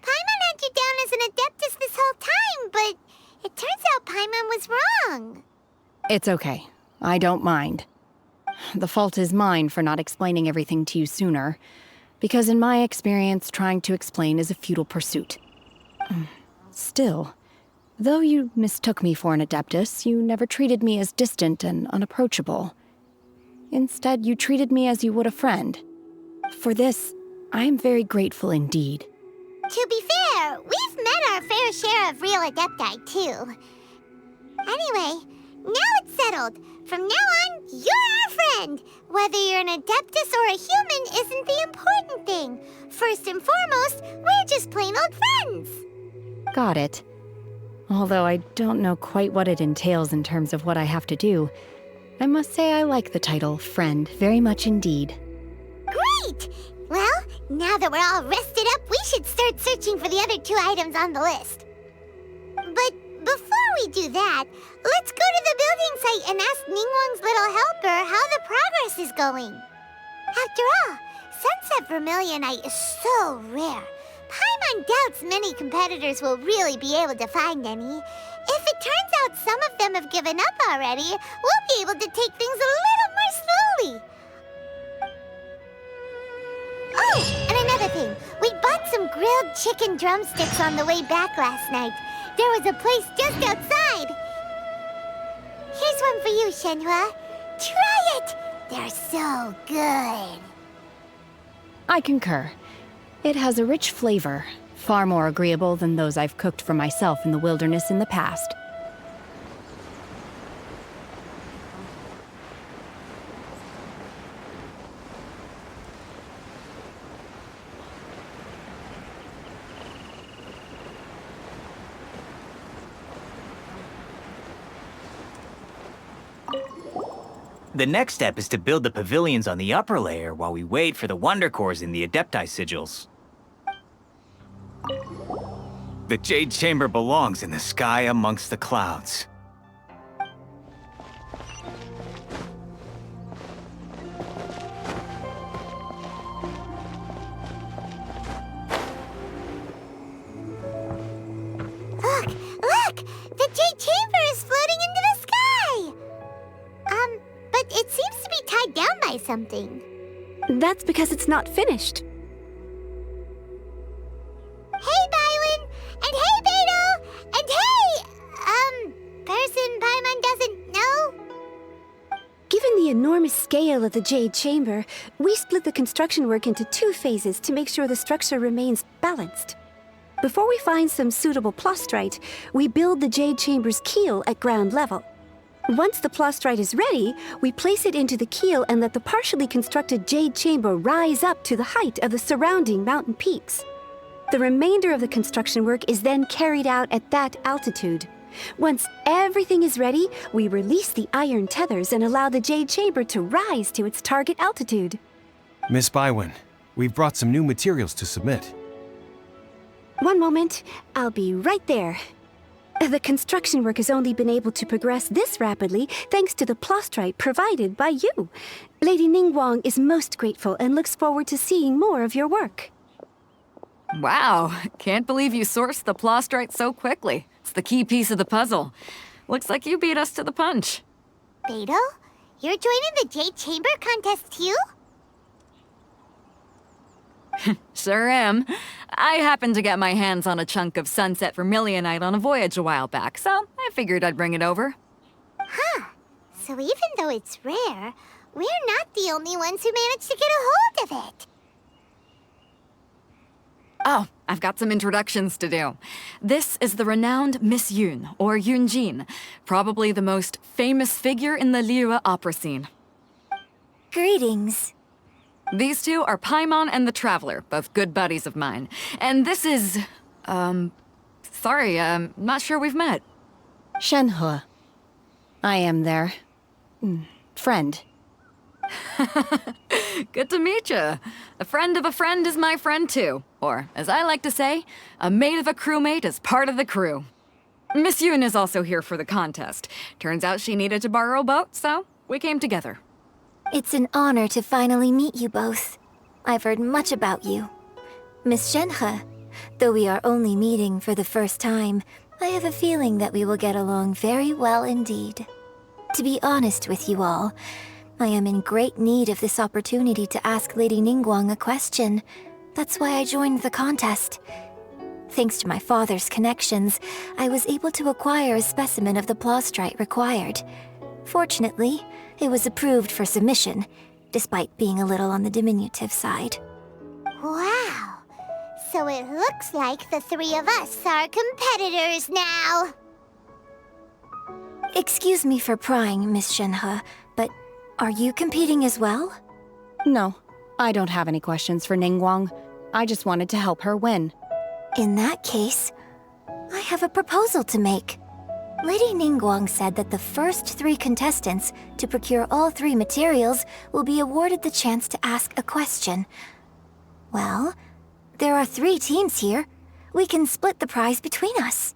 Paimon had you down as an adeptus this whole time, but it turns out Paimon was wrong. It's okay. I don't mind. The fault is mine for not explaining everything to you sooner, because in my experience, trying to explain is a futile pursuit. Still, though you mistook me for an adeptus, you never treated me as distant and unapproachable. Instead, you treated me as you would a friend. For this, I am very grateful indeed. To be fair, we've met our fair share of real adepti, too. Anyway, now it's settled. From now on, you're our friend. Whether you're an adeptus or a human isn't the important thing. First and foremost, we're just plain old friends. Got it. Although I don't know quite what it entails in terms of what I have to do, I must say I like the title friend very much indeed. Great! Well, now that we're all rested up, we should start searching for the other 2 items on the list. But before we do that, let's go to the building site and ask Ningguang's little helper how the progress is going. After all, Sunset Vermilionite is so rare. Paimon doubts many competitors will really be able to find any. If it turns out some of them have given up already, we'll be able to take things a little more slowly. Oh, and another thing. We bought some grilled chicken drumsticks on the way back last night. There was a place just outside. Here's one for you, Shenhua. Try it! They're so good. I concur. It has a rich flavor, far more agreeable than those I've cooked for myself in the wilderness in the past. The next step is to build the pavilions on the upper layer while we wait for the wonder cores in the Adepti sigils. The Jade Chamber belongs in the sky amongst the clouds. Look! The Jade Chamber is floating into the sky! But it seems to be tied down by something. That's because it's not finished. Hey, Bywin! And hey, Beto! And hey, person Paimon doesn't know? Given the enormous scale of the Jade Chamber, we split the construction work into 2 phases to make sure the structure remains balanced. Before we find some suitable plastrite, we build the Jade Chamber's keel at ground level. Once the plastrite is ready, we place it into the keel and let the partially constructed Jade Chamber rise up to the height of the surrounding mountain peaks. The remainder of the construction work is then carried out at that altitude. Once everything is ready, we release the iron tethers and allow the Jade Chamber to rise to its target altitude. Miss Bywin, we've brought some new materials to submit. One moment, I'll be right there. The construction work has only been able to progress this rapidly thanks to the plastrite provided by you. Lady Ningguang is most grateful and looks forward to seeing more of your work. Wow, can't believe you sourced the plastrite so quickly. It's the key piece of the puzzle. Looks like you beat us to the punch. Beto, you're joining the Jade Chamber contest too? Sure am. I happened to get my hands on a chunk of sunset vermilionite on a voyage a while back, so I figured I'd bring it over. Huh. So even though it's rare, we're not the only ones who managed to get a hold of it. Oh, I've got some introductions to do. This is the renowned Miss Yoon, or Yoonjin, probably the most famous figure in the Liyue opera scene. Greetings. These two are Paimon and the Traveler, both good buddies of mine. And this is... sorry, not sure we've met. Shenhe. I am their... friend. Good to meet you. A friend of a friend is my friend too. Or, as I like to say, a mate of a crewmate is part of the crew. Miss Yoon is also here for the contest. Turns out she needed to borrow a boat, so we came together. It's an honor to finally meet you both. I've heard much about you. Miss Shenhe, though we are only meeting for the first time, I have a feeling that we will get along very well indeed. To be honest with you all, I am in great need of this opportunity to ask Lady Ningguang a question. That's why I joined the contest. Thanks to my father's connections, I was able to acquire a specimen of the plaustrite required. Fortunately, it was approved for submission, despite being a little on the diminutive side. Wow! So it looks like the three of us are competitors now! Excuse me for prying, Miss Shenhe, but are you competing as well? No, I don't have any questions for Ningguang. I just wanted to help her win. In that case, I have a proposal to make. Lady Ningguang said that the first 3 contestants to procure all 3 materials will be awarded the chance to ask a question. Well, there are 3 teams here. We can split the prize between us.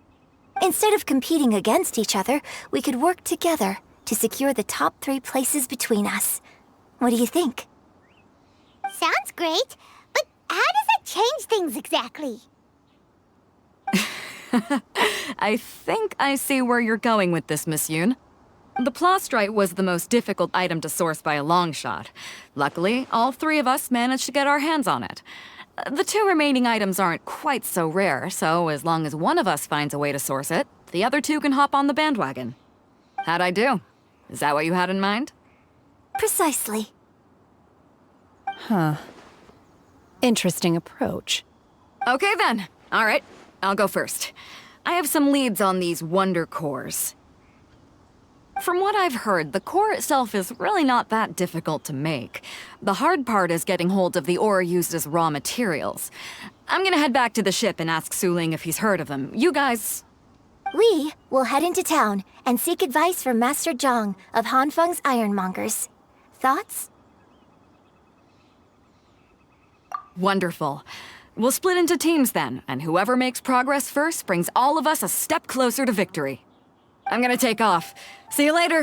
Instead of competing against each other, we could work together to secure the top 3 places between us. What do you think? Sounds great, but how does it change things exactly? I think I see where you're going with this, Miss Yoon. The plaustrite was the most difficult item to source by a long shot. Luckily, all 3 of us managed to get our hands on it. The 2 remaining items aren't quite so rare, so as long as one of us finds a way to source it, the other 2 can hop on the bandwagon. How'd I do? Is that what you had in mind? Precisely. Huh. Interesting approach. Okay then. All right, I'll go first. I have some leads on these wonder cores. From what I've heard, the core itself is really not that difficult to make. The hard part is getting hold of the ore used as raw materials. I'm gonna head back to the ship and ask Suling if he's heard of them. You guys... We will head into town and seek advice from Master Zhang of Hanfeng's Ironmongers. Thoughts? Wonderful. We'll split into teams then, and whoever makes progress first brings all of us a step closer to victory. I'm gonna take off. See you later.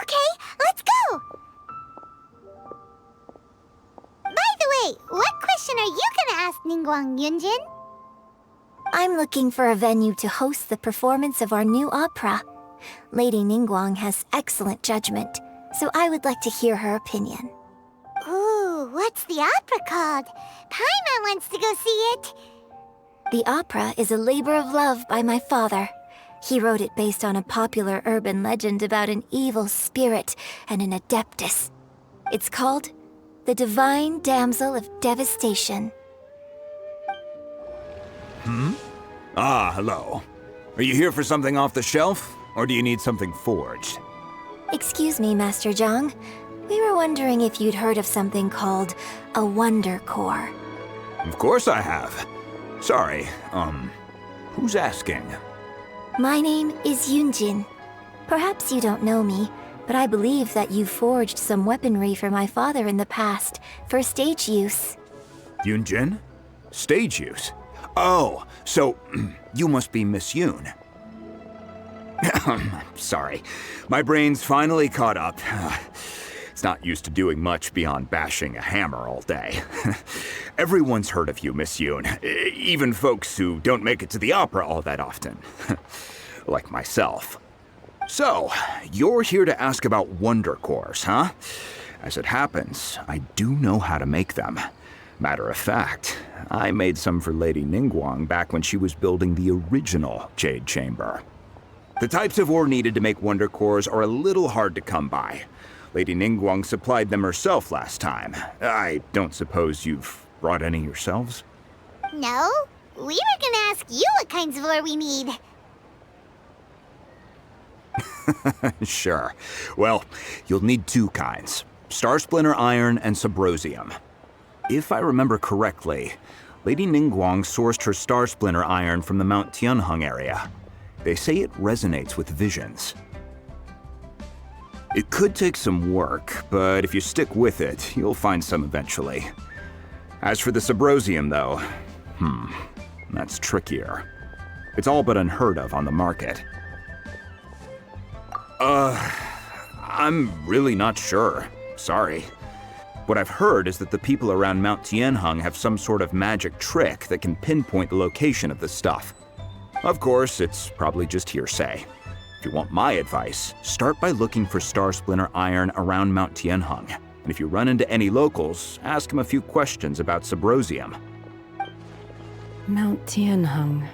Okay, let's go! By the way, what question are you gonna ask Ningguang, Yunjin? I'm looking for a venue to host the performance of our new opera. Lady Ningguang has excellent judgment, so I would like to hear her opinion. Ooh, what's the opera called? Paimon wants to go see it. The opera is a labor of love by my father. He wrote it based on a popular urban legend about an evil spirit and an adeptus. It's called The Divine Damsel of Devastation. Ah, hello. Are you here for something off the shelf, or do you need something forged? Excuse me, Master Zhang. We were wondering if you'd heard of something called a Wonder Core. Of course I have. Sorry, who's asking? My name is Yunjin. Perhaps you don't know me, but I believe that you forged some weaponry for my father in the past, for stage use. Yunjin? Stage use? Oh, so you must be Miss Yoon. Sorry, my brain's finally caught up. It's not used to doing much beyond bashing a hammer all day. Everyone's heard of you, Miss Yoon, even folks who don't make it to the opera all that often. Like myself. So, you're here to ask about wonder cores, huh? As it happens, I do know how to make them. Matter of fact, I made some for Lady Ningguang back when she was building the original Jade Chamber. The types of ore needed to make Wonder Cores are a little hard to come by. Lady Ningguang supplied them herself last time. I don't suppose you've brought any yourselves? No, we were gonna ask you what kinds of ore we need. Sure. Well, you'll need two kinds. Star Splinter Iron and Subrosium. If I remember correctly, Lady Ningguang sourced her Star Splinter Iron from the Mount Tianheng area. They say it resonates with visions. It could take some work, but if you stick with it, you'll find some eventually. As for the Subrosium, though, that's trickier. It's all but unheard of on the market. I'm really not sure. Sorry. What I've heard is that the people around Mount Tianheng have some sort of magic trick that can pinpoint the location of the stuff. Of course, it's probably just hearsay. If you want my advice, start by looking for Star Splinter Iron around Mount Tianheng. And if you run into any locals, ask them a few questions about Subrosium. Mount Tianheng.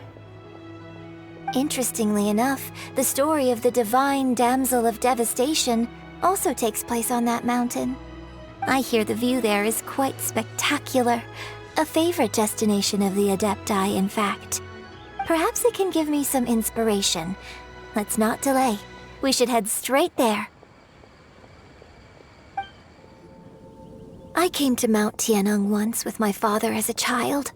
Interestingly enough, the story of the divine damsel of devastation also takes place on that mountain. I hear the view there is quite spectacular. A favorite destination of the Adepti, in fact. Perhaps it can give me some inspiration. Let's not delay. We should head straight there. I came to Mount Tianheng once with my father as a child.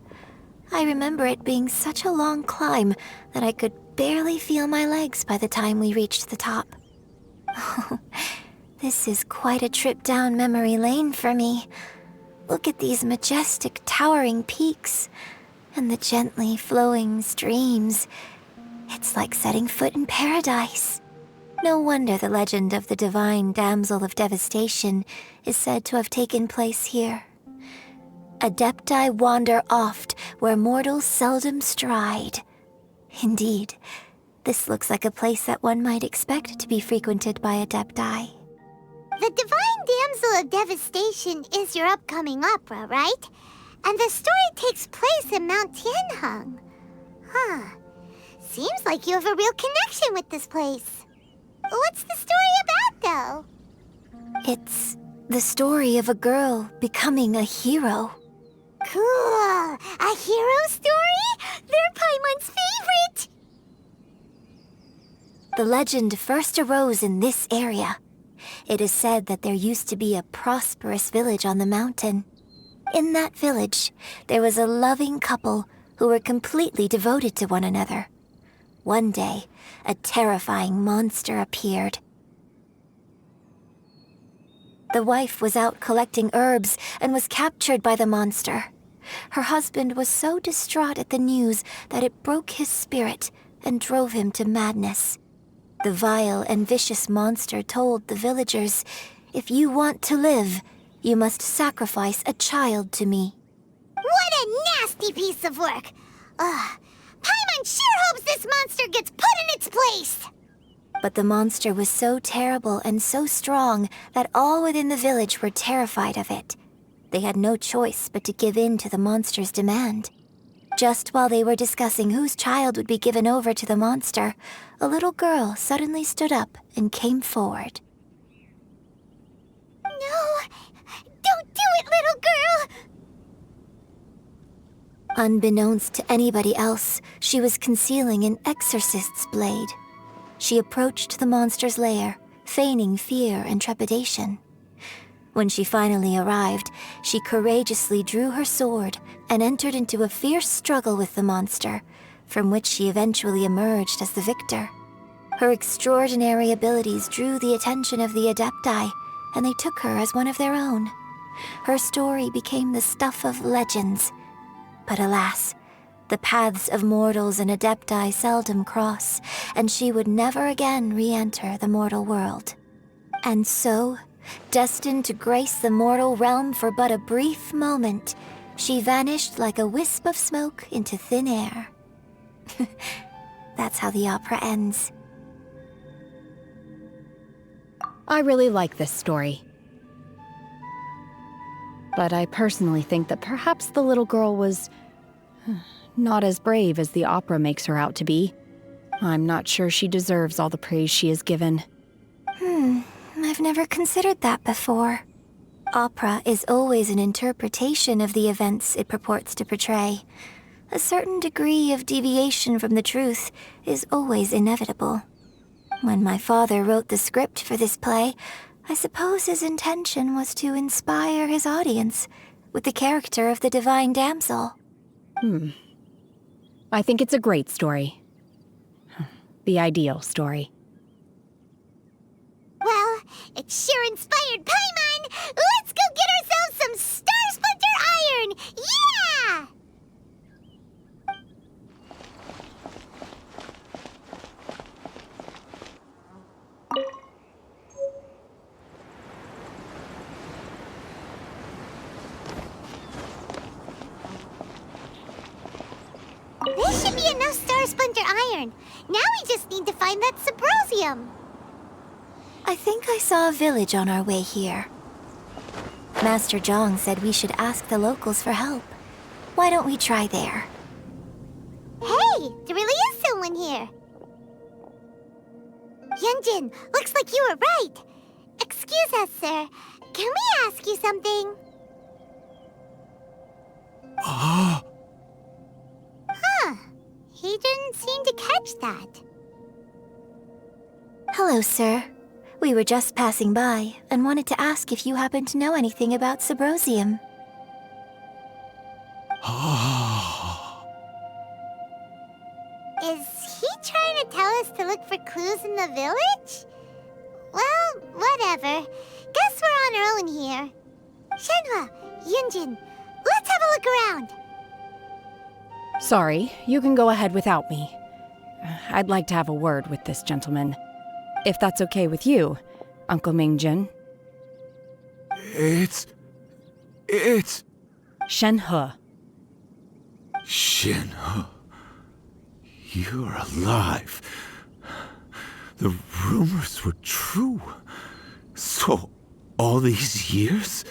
I remember it being such a long climb that I could barely feel my legs by the time we reached the top. Oh, this is quite a trip down memory lane for me. Look at these majestic, towering peaks and the gently flowing streams. It's like setting foot in paradise. No wonder the legend of the divine damsel of devastation is said to have taken place here. Adepti wander oft where mortals seldom stride. Indeed, this looks like a place that one might expect to be frequented by Adepti. The Divine Damsel of Devastation is your upcoming opera, right? And the story takes place in Mount Tianheng. Huh. Seems like you have a real connection with this place. What's the story about, though? It's the story of a girl becoming a hero. Cool! A hero story? They're Paimon's favorite! The legend first arose in this area. It is said that there used to be a prosperous village on the mountain. In that village, there was a loving couple who were completely devoted to one another. One day, a terrifying monster appeared. The wife was out collecting herbs and was captured by the monster. Her husband was so distraught at the news that it broke his spirit and drove him to madness. The vile and vicious monster told the villagers, "If you want to live, you must sacrifice a child to me." What a nasty piece of work! Ugh. Paimon sure hopes this monster gets put in its place! But the monster was so terrible and so strong that all within the village were terrified of it. They had no choice but to give in to the monster's demand. Just while they were discussing whose child would be given over to the monster, a little girl suddenly stood up and came forward. No! Don't do it, little girl! Unbeknownst to anybody else, she was concealing an exorcist's blade. She approached the monster's lair, feigning fear and trepidation. When she finally arrived, she courageously drew her sword and entered into a fierce struggle with the monster, from which she eventually emerged as the victor. Her extraordinary abilities drew the attention of the Adepti, and they took her as one of their own. Her story became the stuff of legends. But alas, the paths of mortals and Adepti seldom cross, and she would never again re-enter the mortal world. And so, destined to grace the mortal realm for but a brief moment, she vanished like a wisp of smoke into thin air. That's how the opera ends. I really like this story. But I personally think that perhaps the little girl was not as brave as the opera makes her out to be. I'm not sure she deserves all the praise she is given. I've never considered that before. Opera is always an interpretation of the events it purports to portray. A certain degree of deviation from the truth is always inevitable. When my father wrote the script for this play, I suppose his intention was to inspire his audience with the character of the divine damsel. I think it's a great story. The ideal story. Well, it sure inspired Paimon! Let's go get ourselves some Star Splinter Iron! Yeah! This should be enough Star Splinter Iron. Now we just need to find that Sibrozium. I think I saw a village on our way here. Master Zhang said we should ask the locals for help. Why don't we try there? Hey, there really is someone here. Yunjin, looks like you were right. Excuse us, sir. Can we ask you something? Huh. He didn't seem to catch that. Hello, sir. We were just passing by and wanted to ask if you happen to know anything about Sibrozium. Is he trying to tell us to look for clues in the village? Well, whatever. Guess we're on our own here. Shenhua, Yunjin, let's have a look around. Sorry, you can go ahead without me. I'd like to have a word with this gentleman. If that's okay with you, Uncle Mingjin. It's... Shenhe. Shenhe. You're alive. The rumors were true. So, all these years?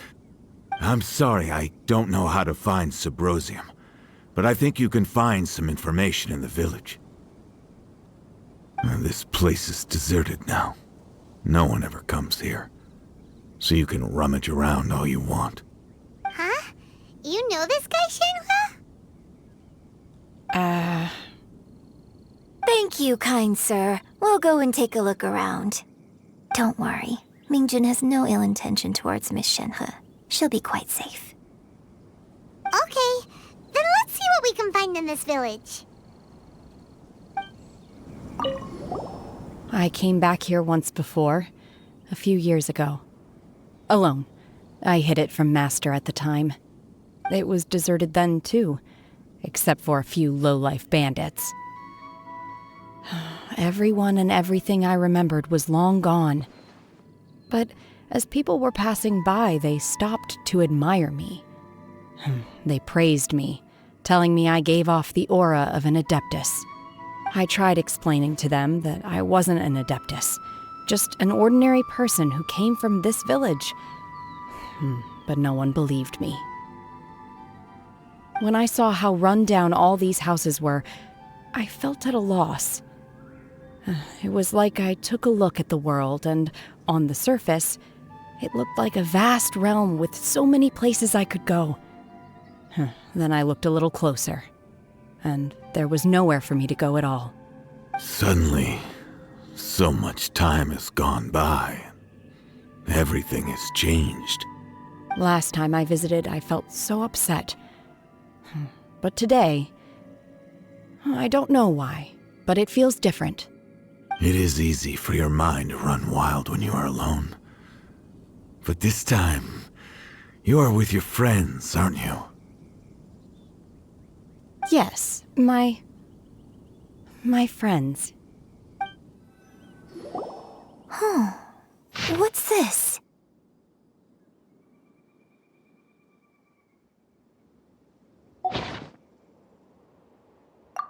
I'm sorry, I don't know how to find Sibrozium, but I think you can find some information in the village. This place is deserted now. No one ever comes here. So you can rummage around all you want. Huh? You know this guy, Shenhua? Thank you, kind sir. We'll go and take a look around. Don't worry. Mingjin has no ill intention towards Miss Shenhe. She'll be quite safe. Okay, then let's see what we can find in this village. I came back here once before, a few years ago. Alone. I hid it from Master at the time. It was deserted then, too, except for a few low-life bandits. Everyone and everything I remembered was long gone. But as people were passing by, they stopped to admire me. They praised me, telling me I gave off the aura of an Adeptus. I tried explaining to them that I wasn't an Adeptus, just an ordinary person who came from this village. But no one believed me. When I saw how run down all these houses were, I felt at a loss. It was like I took a look at the world, and on the surface, it looked like a vast realm with so many places I could go. Then I looked a little closer, and there was nowhere for me to go at all. Suddenly, so much time has gone by. Everything has changed. Last time I visited, I felt so upset. But today, I don't know why, but it feels different. It is easy for your mind to run wild when you are alone. But this time, you are with your friends, aren't you? Yes, my friends. What's this?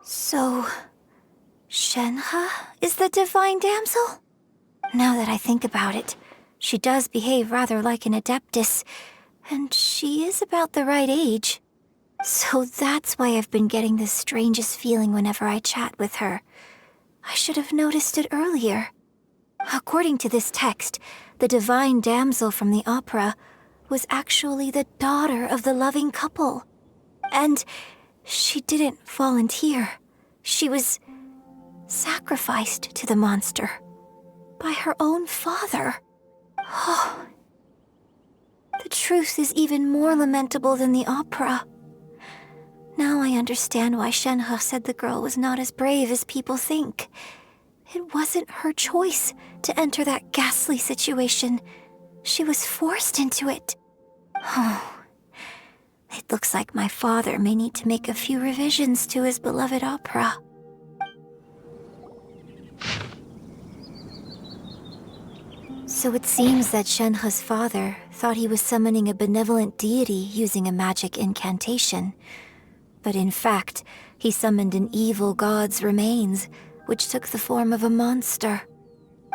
So, Shenhe is the divine damsel? Now that I think about it, she does behave rather like an Adeptus, And she is about the right age. So that's why I've been getting the strangest feeling whenever I chat with her. I should have noticed it earlier. According to this text, the divine damsel from the opera was actually the daughter of the loving couple. And she didn't volunteer. She was sacrificed to the monster by her own father. Oh, the truth is even more lamentable than the opera. Now I understand why Shenhe said the girl was not as brave as people think. It wasn't her choice to enter that ghastly situation. She was forced into it. Oh, it looks like my father may need to make a few revisions to his beloved opera. So it seems that Shenhe's father thought he was summoning a benevolent deity using a magic incantation. But in fact, he summoned an evil god's remains, which took the form of a monster.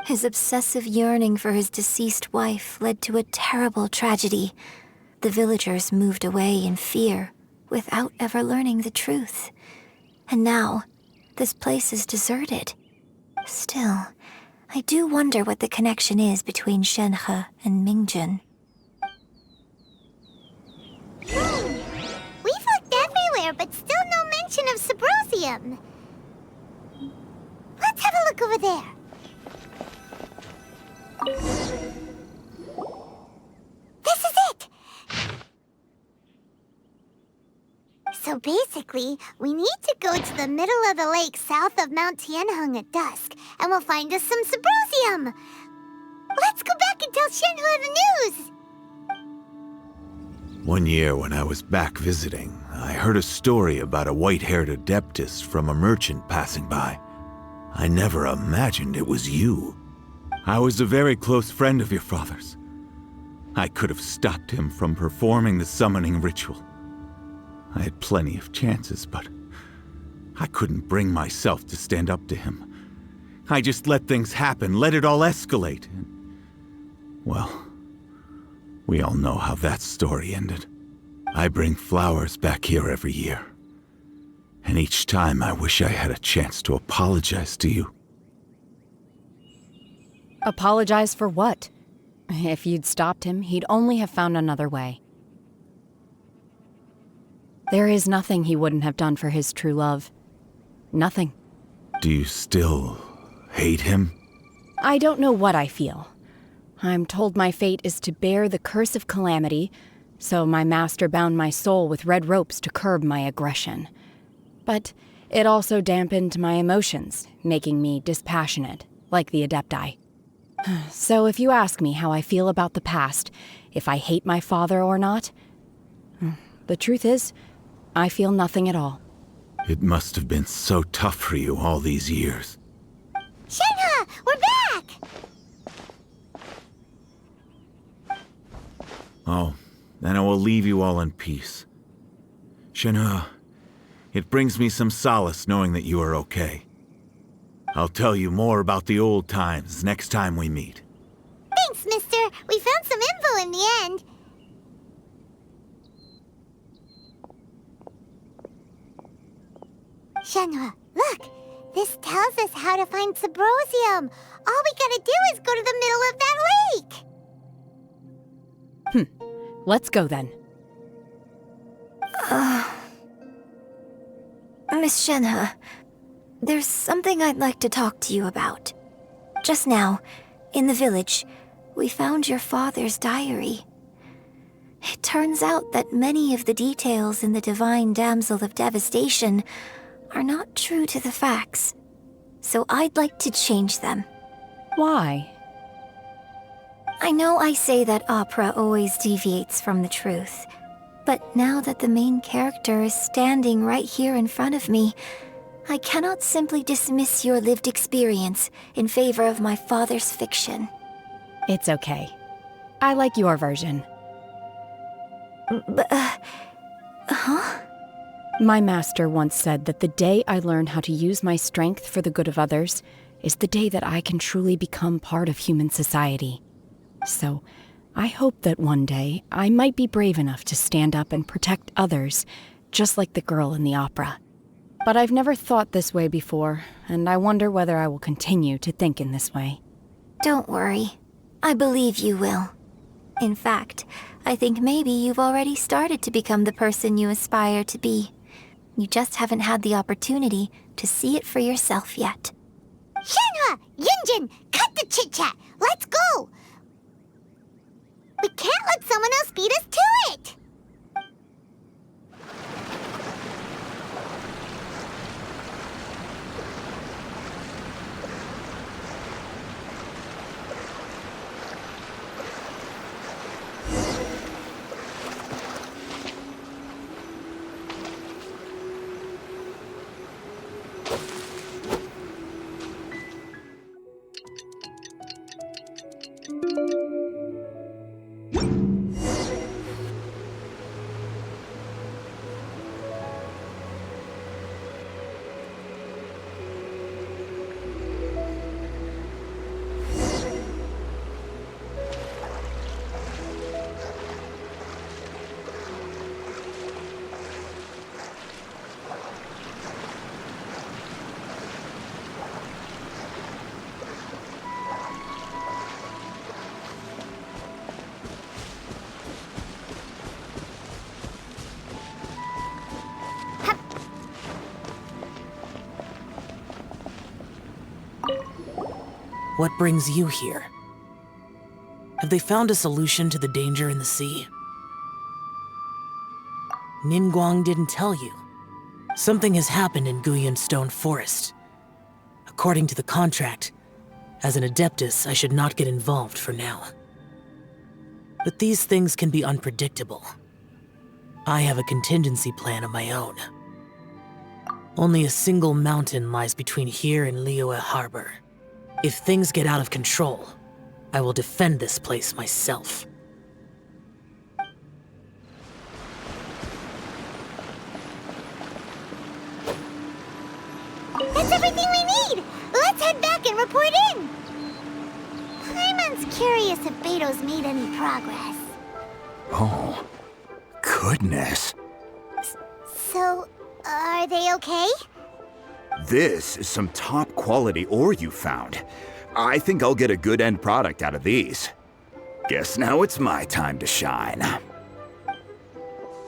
His obsessive yearning for his deceased wife led to a terrible tragedy. The villagers moved away in fear, without ever learning the truth. And now, this place is deserted. Still, I do wonder what the connection is between Shenhe and Mingjun. We've looked everywhere, but still no mention of Sybrosium. Let's have a look over there. This is it! So basically, we need to go to the middle of the lake south of Mount Tianheng at dusk, and we'll find us some Sybrosium! Let's go back and tell Shenhe the news! One year when I was back visiting, I heard a story about a white-haired adeptus from a merchant passing by. I never imagined it was you. I was a very close friend of your father's. I could have stopped him from performing the summoning ritual. I had plenty of chances, but I couldn't bring myself to stand up to him. I just let things happen, let it all escalate. Well, we all know how that story ended. I bring flowers back here every year. And each time I wish I had a chance to apologize to you. Apologize for what? If you'd stopped him, he'd only have found another way. There is nothing he wouldn't have done for his true love. Nothing. Do you still hate him? I don't know what I feel. I'm told my fate is to bear the curse of calamity, so my master bound my soul with red ropes to curb my aggression. But it also dampened my emotions, making me dispassionate, like the Adepti. So if you ask me how I feel about the past, if I hate my father or not, the truth is, I feel nothing at all. It must have been so tough for you all these years. Shenhe, we're back! Oh, then I will leave you all in peace. Shenhe, it brings me some solace knowing that you are okay. I'll tell you more about the old times next time we meet. Thanks, mister. We found some info in the end. Shenhe, look! This tells us how to find Sybrosium. All we gotta do is go to the middle of that lake! Let's go then. Miss Shenhe, there's something I'd like to talk to you about. Just now, in the village, we found your father's diary. It turns out that many of the details in the Divine Damsel of Devastation are not true to the facts. So I'd like to change them. Why? I know I say that opera always deviates from the truth, but now that the main character is standing right here in front of me, I cannot simply dismiss your lived experience in favor of my father's fiction. It's okay. I like your version. Huh? My master once said that the day I learn how to use my strength for the good of others is the day that I can truly become part of human society. So, I hope that one day I might be brave enough to stand up and protect others, just like the girl in the opera. But I've never thought this way before, and I wonder whether I will continue to think in this way. Don't worry. I believe you will. In fact, I think maybe you've already started to become the person you aspire to be. You just haven't had the opportunity to see it for yourself yet. Shenhua! Yunjin! Cut the chit-chat! Let's go! We can't let someone else beat us to it! What brings you here? Have they found a solution to the danger in the sea? Ningguang didn't tell you. Something has happened in Guyun Stone Forest. According to the contract, as an Adeptus, I should not get involved for now. But these things can be unpredictable. I have a contingency plan of my own. Only a single mountain lies between here and Liyue Harbor. If things get out of control, I will defend this place myself. That's everything we need! Let's head back and report in! Paimon's curious if Beto's made any progress. Oh, goodness. So, are they okay? This is some top-quality ore you found. I think I'll get a good end product out of these. Guess now it's my time to shine.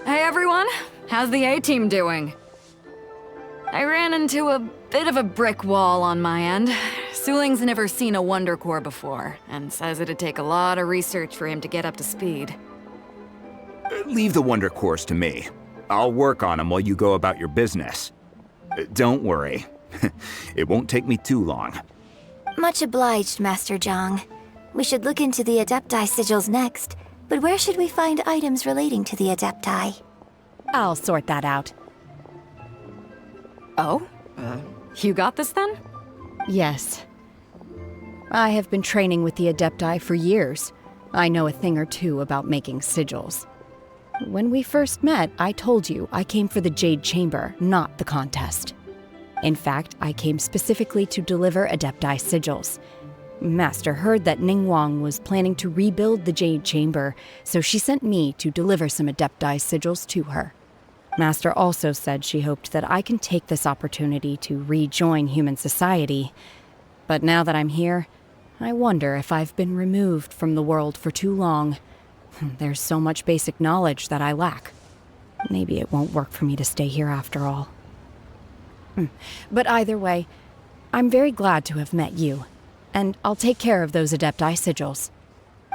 Hey everyone, how's the A-team doing? I ran into a bit of a brick wall on my end. Suling's never seen a Wonder Core before, and says it'd take a lot of research for him to get up to speed. Leave the Wonder Cores to me. I'll work on them while you go about your business. Don't worry. It won't take me too long. Much obliged, Master Zhang. We should look into the Adepti sigils next, but where should we find items relating to the Adepti? I'll sort that out. Oh? You got this then? Yes. I have been training with the Adepti for years. I know a thing or two about making sigils. When we first met, I told you I came for the Jade Chamber, not the contest. In fact, I came specifically to deliver Adepti sigils. Master heard that Ningguang was planning to rebuild the Jade Chamber, so she sent me to deliver some Adepti sigils to her. Master also said she hoped that I can take this opportunity to rejoin human society. But now that I'm here, I wonder if I've been removed from the world for too long. There's so much basic knowledge that I lack. Maybe it won't work for me to stay here after all. But either way, I'm very glad to have met you, and I'll take care of those Adepti sigils.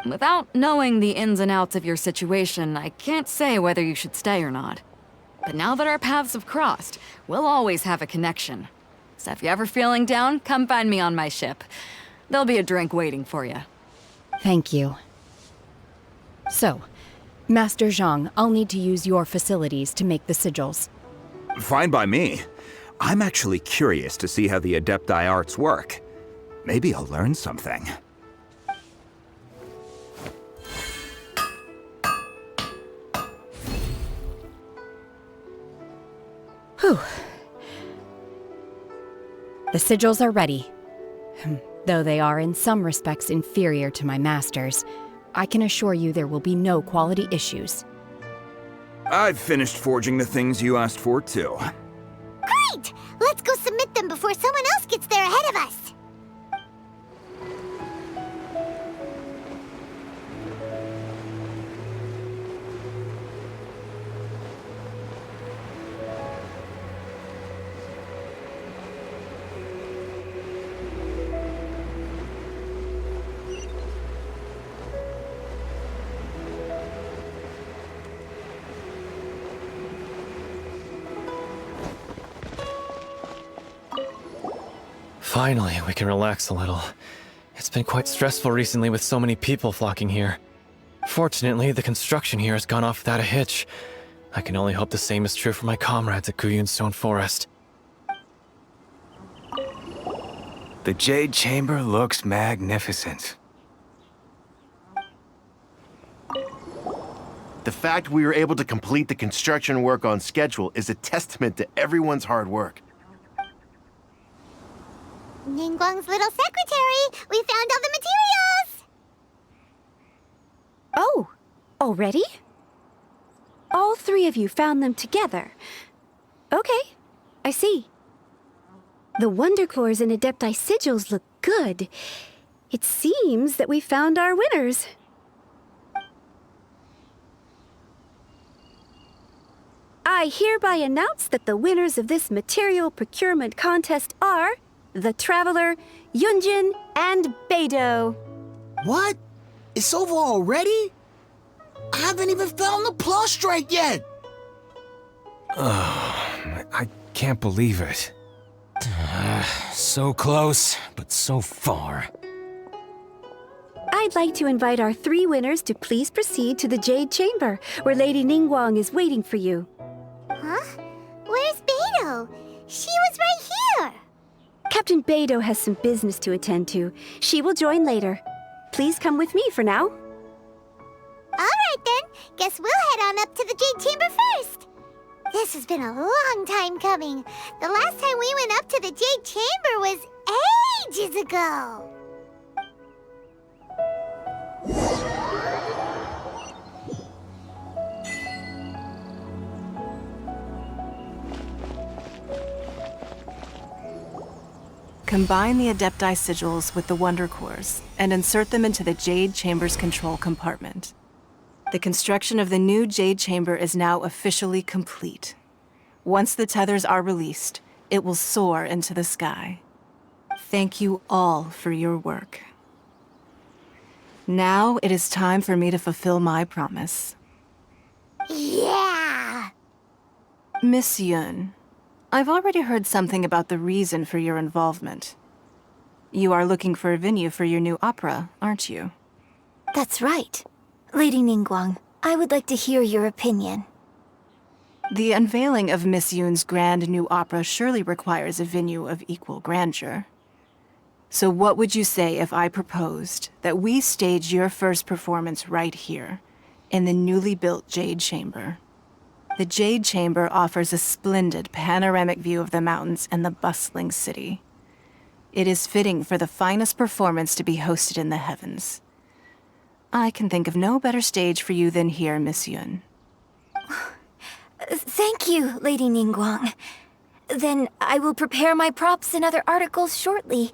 Without knowing the ins and outs of your situation, I can't say whether you should stay or not. But now that our paths have crossed, we'll always have a connection. So if you're ever feeling down, come find me on my ship. There'll be a drink waiting for you. Thank you. So, Master Zhang, I'll need to use your facilities to make the sigils. Fine by me. I'm actually curious to see how the Adepti arts work. Maybe I'll learn something. Whew. The sigils are ready. Though they are in some respects inferior to my master's, I can assure you there will be no quality issues. I've finished forging the things you asked for, too. Great! Let's go submit them before someone else gets there ahead of us. Finally, we can relax a little. It's been quite stressful recently with so many people flocking here. Fortunately, the construction here has gone off without a hitch. I can only hope the same is true for my comrades at Guyun Stone Forest. The Jade Chamber looks magnificent. The fact we were able to complete the construction work on schedule is a testament to everyone's hard work. Ningguang's little secretary! We found all the materials! Oh, already? All three of you found them together. Okay, I see. The Wonder Cores and Adepti sigils look good. It seems that we found our winners. I hereby announce that the winners of this material procurement contest are the Traveler, Yunjin, and Beidou. What? It's over already? I haven't even found the Plustrite yet! I can't believe it. So close, but so far. I'd like to invite our three winners to please proceed to the Jade Chamber, where Lady Ningguang is waiting for you. Huh? Where's Beidou? She was right here! Captain Beidou has some business to attend to. She will join later. Please come with me for now. Alright then, guess we'll head on up to the Jade Chamber first. This has been a long time coming. The last time we went up to the Jade Chamber was ages ago. Combine the Adepti sigils with the Wonder Cores and insert them into the Jade Chamber's control compartment. The construction of the new Jade Chamber is now officially complete. Once the tethers are released, it will soar into the sky. Thank you all for your work. Now it is time for me to fulfill my promise. Yeah! Miss Yun, I've already heard something about the reason for your involvement. You are looking for a venue for your new opera, aren't you? That's right. Lady Ningguang, I would like to hear your opinion. The unveiling of Miss Yun's grand new opera surely requires a venue of equal grandeur. So what would you say if I proposed that we stage your first performance right here, in the newly built Jade Chamber? The Jade Chamber offers a splendid panoramic view of the mountains and the bustling city. It is fitting for the finest performance to be hosted in the heavens. I can think of no better stage for you than here, Miss Yun. Thank you, Lady Ningguang. Then I will prepare my props and other articles shortly.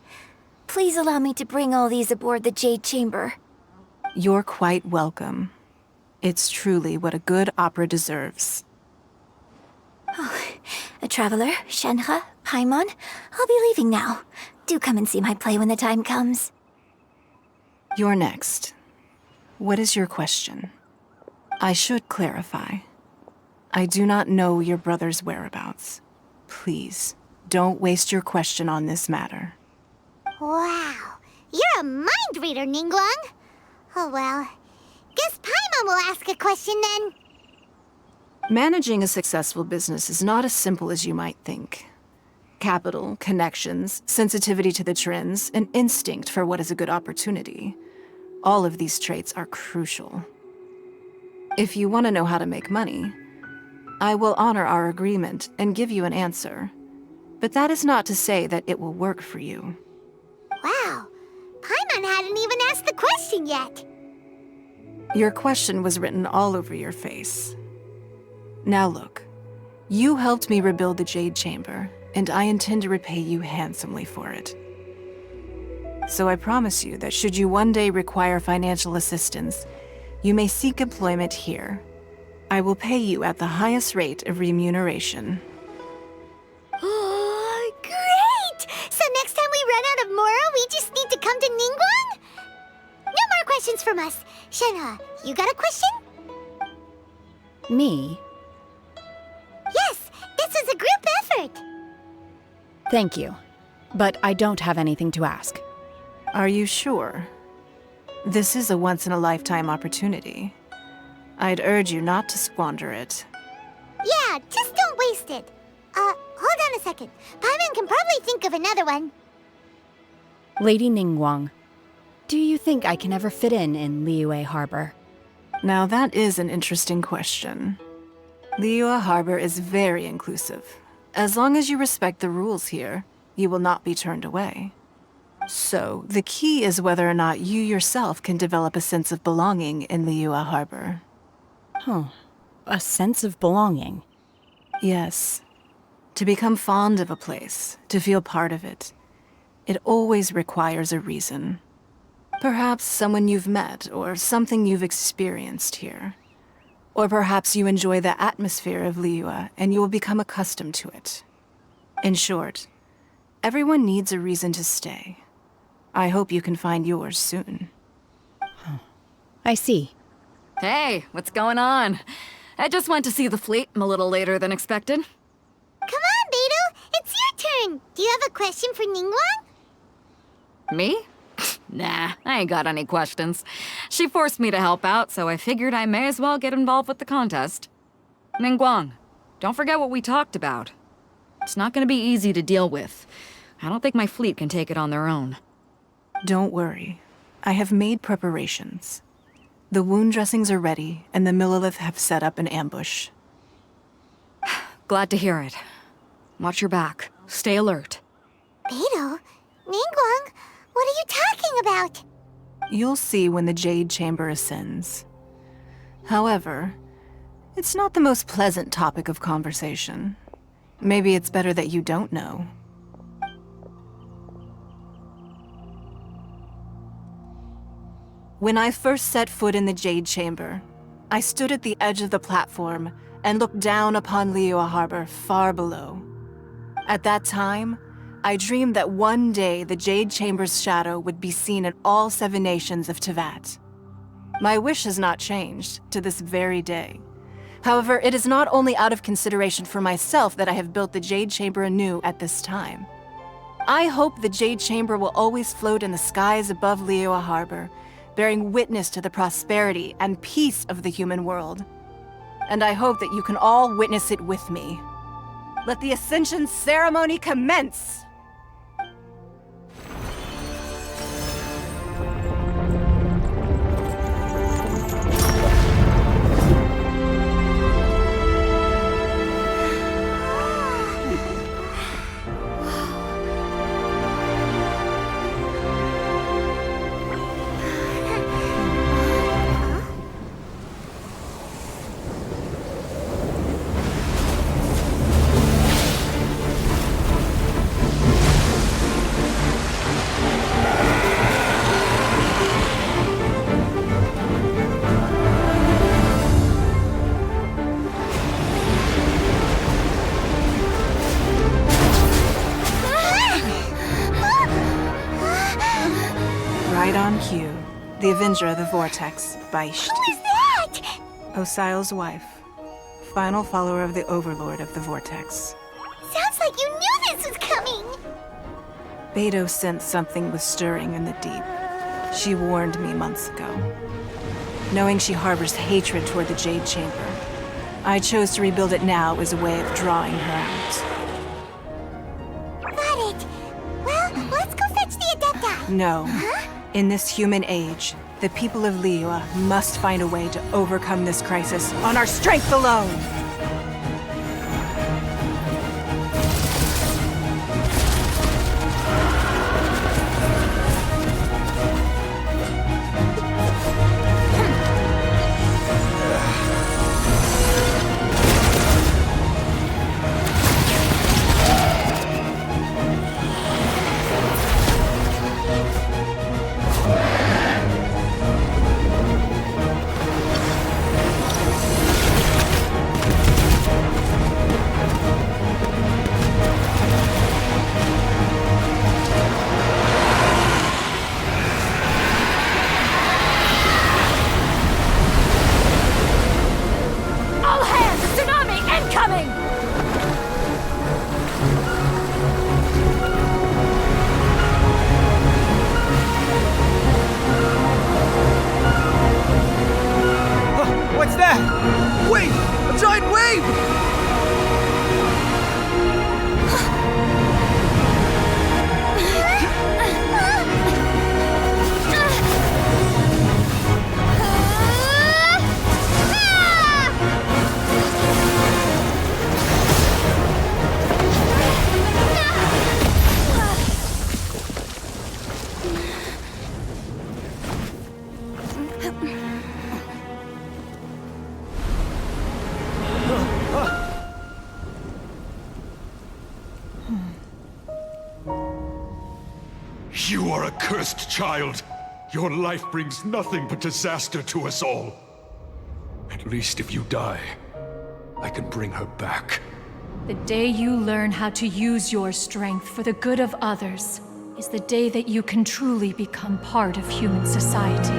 Please allow me to bring all these aboard the Jade Chamber. You're quite welcome. It's truly what a good opera deserves. A Traveler, Shenhe, Paimon, I'll be leaving now. Do come and see my play when the time comes. You're next. What is your question? I should clarify. I do not know your brother's whereabouts. Please, don't waste your question on this matter. Wow, you're a mind reader, Ningguang. Oh well, guess Paimon will ask a question then. Managing a successful business is not as simple as you might think. Capital, connections, sensitivity to the trends, and instinct for what is a good opportunity. All of these traits are crucial. If you want to know how to make money, I will honor our agreement and give you an answer. But that is not to say that it will work for you. Wow, Paimon hadn't even asked the question yet. Your question was written all over your face. Now look, you helped me rebuild the Jade Chamber, and I intend to repay you handsomely for it. So I promise you that should you one day require financial assistance, you may seek employment here. I will pay you at the highest rate of remuneration. Oh, great! So next time we run out of Moro, we just need to come to Ningguang? No more questions from us. Shenhe, you got a question? Me? Yes, this was a group effort. Thank you. But I don't have anything to ask. Are you sure? This is a once-in-a-lifetime opportunity. I'd urge you not to squander it. Yeah, just don't waste it. Hold on a second. Paimon can probably think of another one. Lady Ningguang, do you think I can ever fit in Liyue Harbor? Now that is an interesting question. Liyue Harbor is very inclusive. As long as you respect the rules here, you will not be turned away. So, the key is whether or not you yourself can develop a sense of belonging in Liyue Harbor. Huh. A sense of belonging? Yes. To become fond of a place, to feel part of it, it always requires a reason. Perhaps someone you've met, or something you've experienced here. Or perhaps you enjoy the atmosphere of Liyue and you will become accustomed to it. In short, everyone needs a reason to stay. I hope you can find yours soon. I see. Hey, what's going on? I just went to see the fleet a little later than expected. Come on, Beidou! It's your turn! Do you have a question for Ningguang? Me? Nah, I ain't got any questions. She forced me to help out, so I figured I may as well get involved with the contest. Ningguang, don't forget what we talked about. It's not gonna be easy to deal with. I don't think my fleet can take it on their own. Don't worry. I have made preparations. The wound dressings are ready, and the Millelith have set up an ambush. Glad to hear it. Watch your back. Stay alert. Beidou? Ningguang? What are you talking about? You'll see when the Jade Chamber ascends. However, it's not the most pleasant topic of conversation. Maybe it's better that you don't know. When I first set foot in the Jade Chamber, I stood at the edge of the platform and looked down upon Liyue Harbor far below. At that time, I dreamed that one day the Jade Chamber's shadow would be seen in all 7 nations of Teyvat. My wish has not changed to this very day. However, it is not only out of consideration for myself that I have built the Jade Chamber anew at this time. I hope the Jade Chamber will always float in the skies above Liyue Harbor, bearing witness to the prosperity and peace of the human world. And I hope that you can all witness it with me. Let the Ascension ceremony commence! Right on cue. The Avenger of the Vortex, Beisht. Who is that? Osial's wife. Final follower of the Overlord of the Vortex. Sounds like you knew this was coming! Beidou sensed something was stirring in the deep. She warned me months ago. Knowing she harbors hatred toward the Jade Chamber, I chose to rebuild it now as a way of drawing her out. Got it! Well, let's go fetch the Adepta! No. Huh? In this human age, the people of Liyue must find a way to overcome this crisis on our strength alone! Wait! A giant wave! You are a cursed child. Your life brings nothing but disaster to us all. At least if you die, I can bring her back. The day you learn how to use your strength for the good of others is the day that you can truly become part of human society.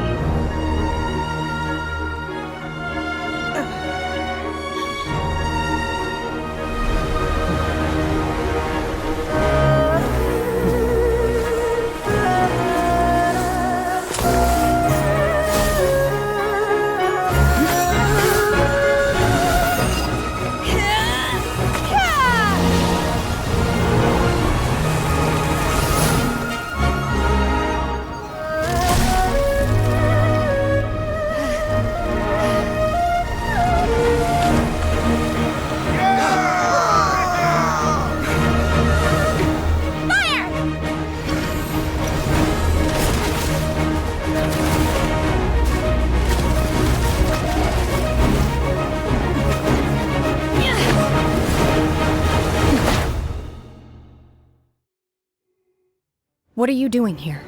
What are you doing here?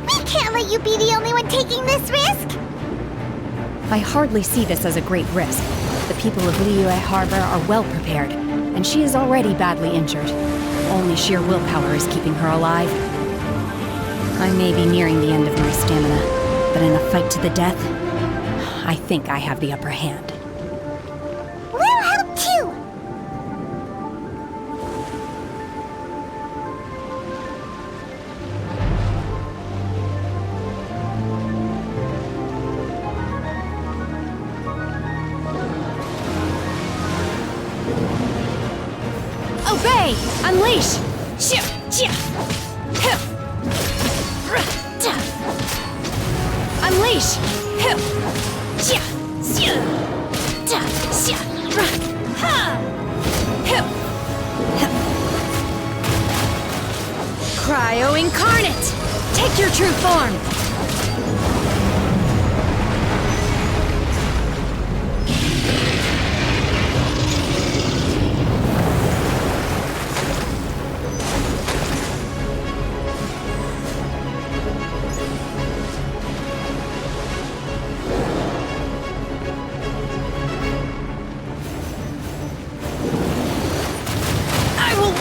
We can't let you be the only one taking this risk! I hardly see this as a great risk. The people of Liyue Harbor are well prepared, and she is already badly injured. Only sheer willpower is keeping her alive. I may be nearing the end of my stamina, but in a fight to the death, I think I have the upper hand. We'll help too! Obey! Unleash! Unleash! Cryo Incarnate! Take your true form!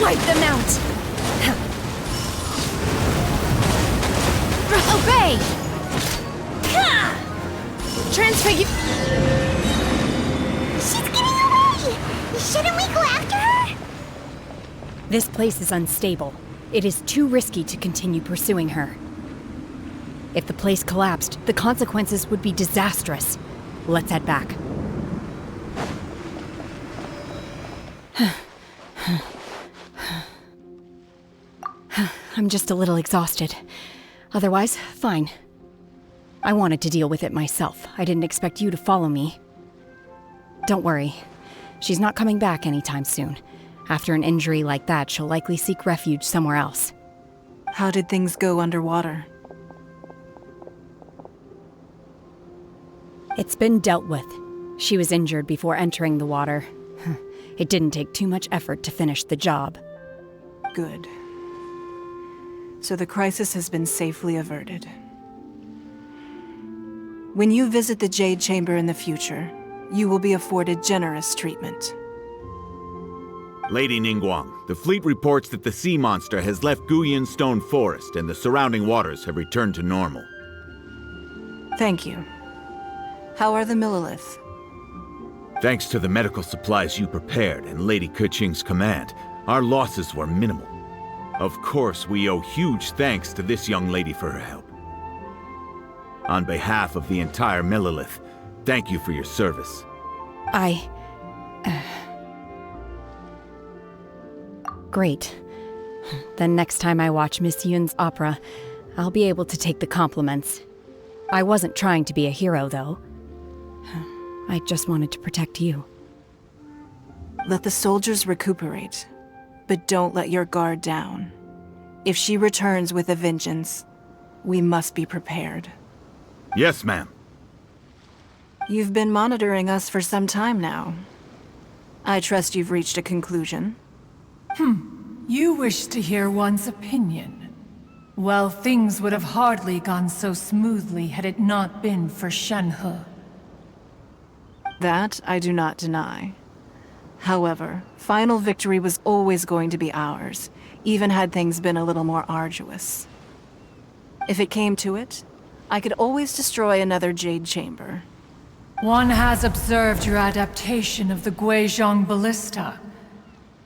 Wipe them out! Obey! Transfigure... She's getting away! Shouldn't we go after her? This place is unstable. It is too risky to continue pursuing her. If the place collapsed, the consequences would be disastrous. Let's head back. I'm just a little exhausted. Otherwise, fine. I wanted to deal with it myself. I didn't expect you to follow me. Don't worry. She's not coming back anytime soon. After an injury like that, she'll likely seek refuge somewhere else. How did things go underwater? It's been dealt with. She was injured before entering the water. It didn't take too much effort to finish the job. Good. So the crisis has been safely averted. When you visit the Jade Chamber in the future, you will be afforded generous treatment. Lady Ningguang, the fleet reports that the sea monster has left Guyun Stone Forest and the surrounding waters have returned to normal. Thank you. How are the Millilith? Thanks to the medical supplies you prepared and Lady Keqing's command, our losses were minimal. Of course, we owe huge thanks to this young lady for her help. On behalf of the entire Millilith, Thank you for your service. Great. Then next time I watch Miss Yun's opera, I'll be able to take the compliments. I wasn't trying to be a hero, though. I just wanted to protect you. Let the soldiers recuperate, but don't let your guard down. If she returns with a vengeance, we must be prepared. Yes, ma'am. You've been monitoring us for some time now. I trust you've reached a conclusion. You wish to hear one's opinion. Well, things would have hardly gone so smoothly had it not been for Shenhe. That I do not deny. However, final victory was always going to be ours, even had things been a little more arduous. If it came to it, I could always destroy another Jade Chamber. One has observed your adaptation of the Guizhong Ballista,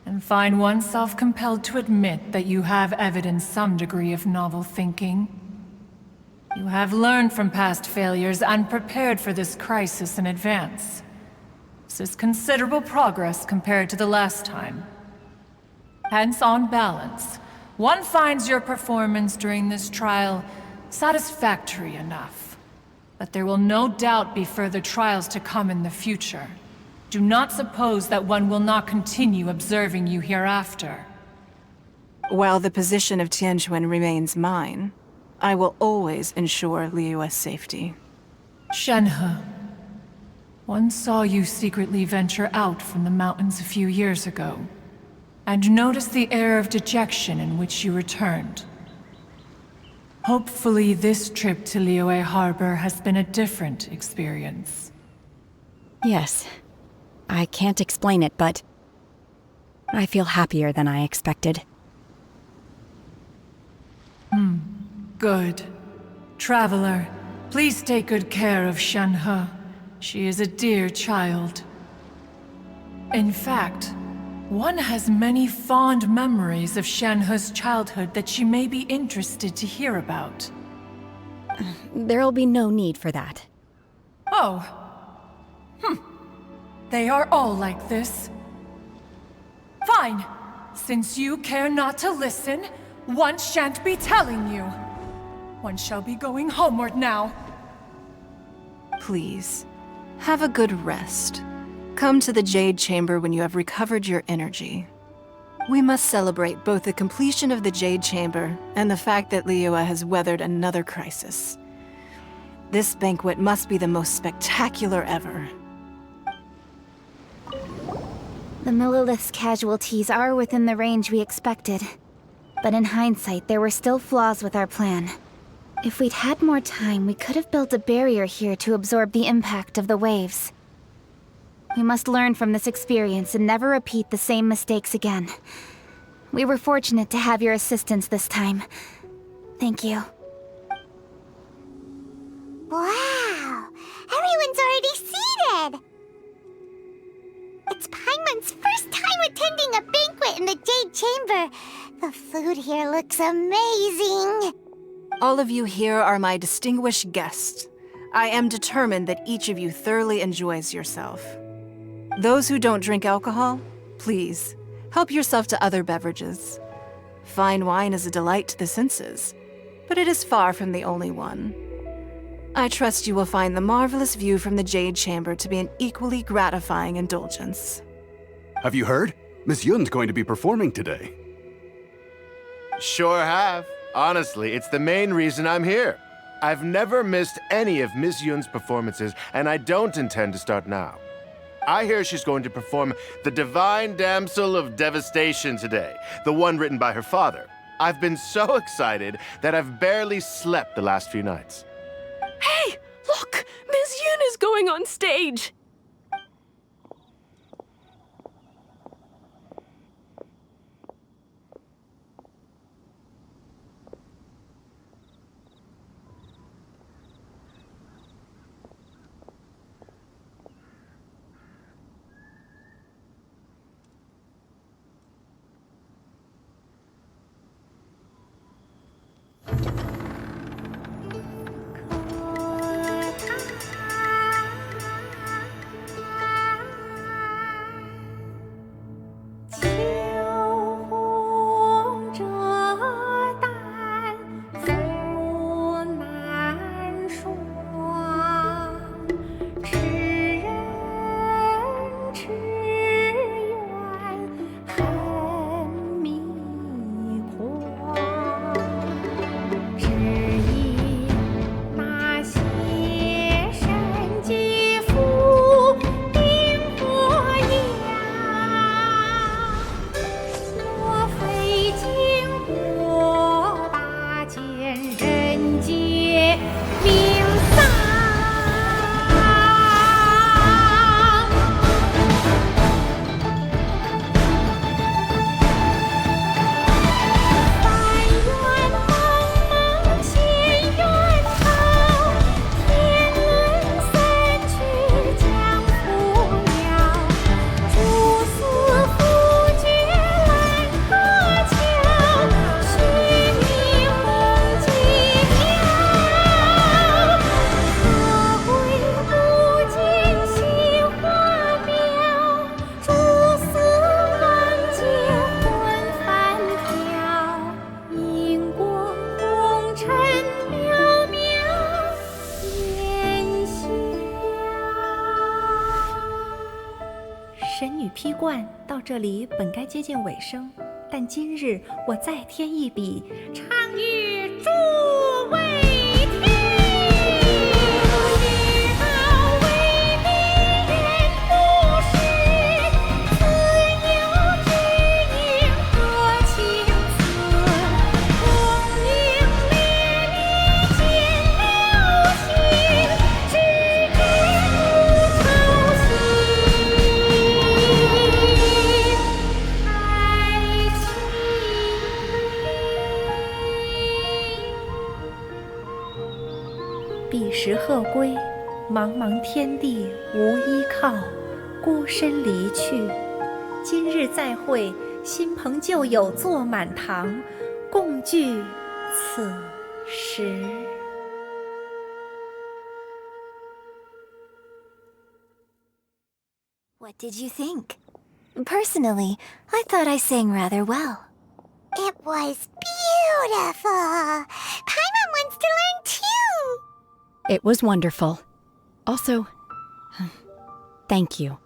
and find oneself compelled to admit that you have evidenced some degree of novel thinking. You have learned from past failures and prepared for this crisis in advance. This is considerable progress compared to the last time. Hence, on balance, one finds your performance during this trial satisfactory enough. But there will no doubt be further trials to come in the future. Do not suppose that one will not continue observing you hereafter. While the position of Tianquan remains mine, I will always ensure Liyue's safety. Shenhe, one saw you secretly venture out from the mountains a few years ago, and noticed the air of dejection in which you returned. Hopefully this trip to Liyue Harbor has been a different experience. Yes. I can't explain it, but I feel happier than I expected. Good. Traveler, please take good care of Shenhe. She is a dear child. In fact, one has many fond memories of Shenhe's childhood that she may be interested to hear about. There'll be no need for that. Oh. They are all like this. Fine. Since you care not to listen, one shan't be telling you. One shall be going homeward now. Please, have a good rest. Come to the Jade Chamber when you have recovered your energy. We must celebrate both the completion of the Jade Chamber and the fact that Liyue has weathered another crisis. This banquet must be the most spectacular ever. The Millilith's casualties are within the range we expected. But in hindsight, there were still flaws with our plan. If we'd had more time, we could have built a barrier here to absorb the impact of the waves. We must learn from this experience and never repeat the same mistakes again. We were fortunate to have your assistance this time. Thank you. Wow! Everyone's already seated! It's Paimon's first time attending a banquet in the Jade Chamber. The food here looks amazing. All of you here are my distinguished guests. I am determined that each of you thoroughly enjoys yourself. Those who don't drink alcohol, please, help yourself to other beverages. Fine wine is a delight to the senses, but it is far from the only one. I trust you will find the marvelous view from the Jade Chamber to be an equally gratifying indulgence. Have you heard? Miss Yun's going to be performing today. Sure have. Honestly, it's the main reason I'm here. I've never missed any of Miss Yun's performances, and I don't intend to start now. I hear she's going to perform The Divine Damsel of Devastation today, the one written by her father. I've been so excited that I've barely slept the last few nights. Hey, look! Miss Yun is going on stage! 神女披冠到这里本该接近尾声，但今日我再添一笔，唱与诸位听。彼时鹤归，茫茫天地无依靠，孤身离去。今日再会，新朋旧友坐满堂，共聚此时。What did you think? Personally, I thought I sang rather well. It was beautiful! Paimon wants to learn too! It was wonderful. Also, thank you.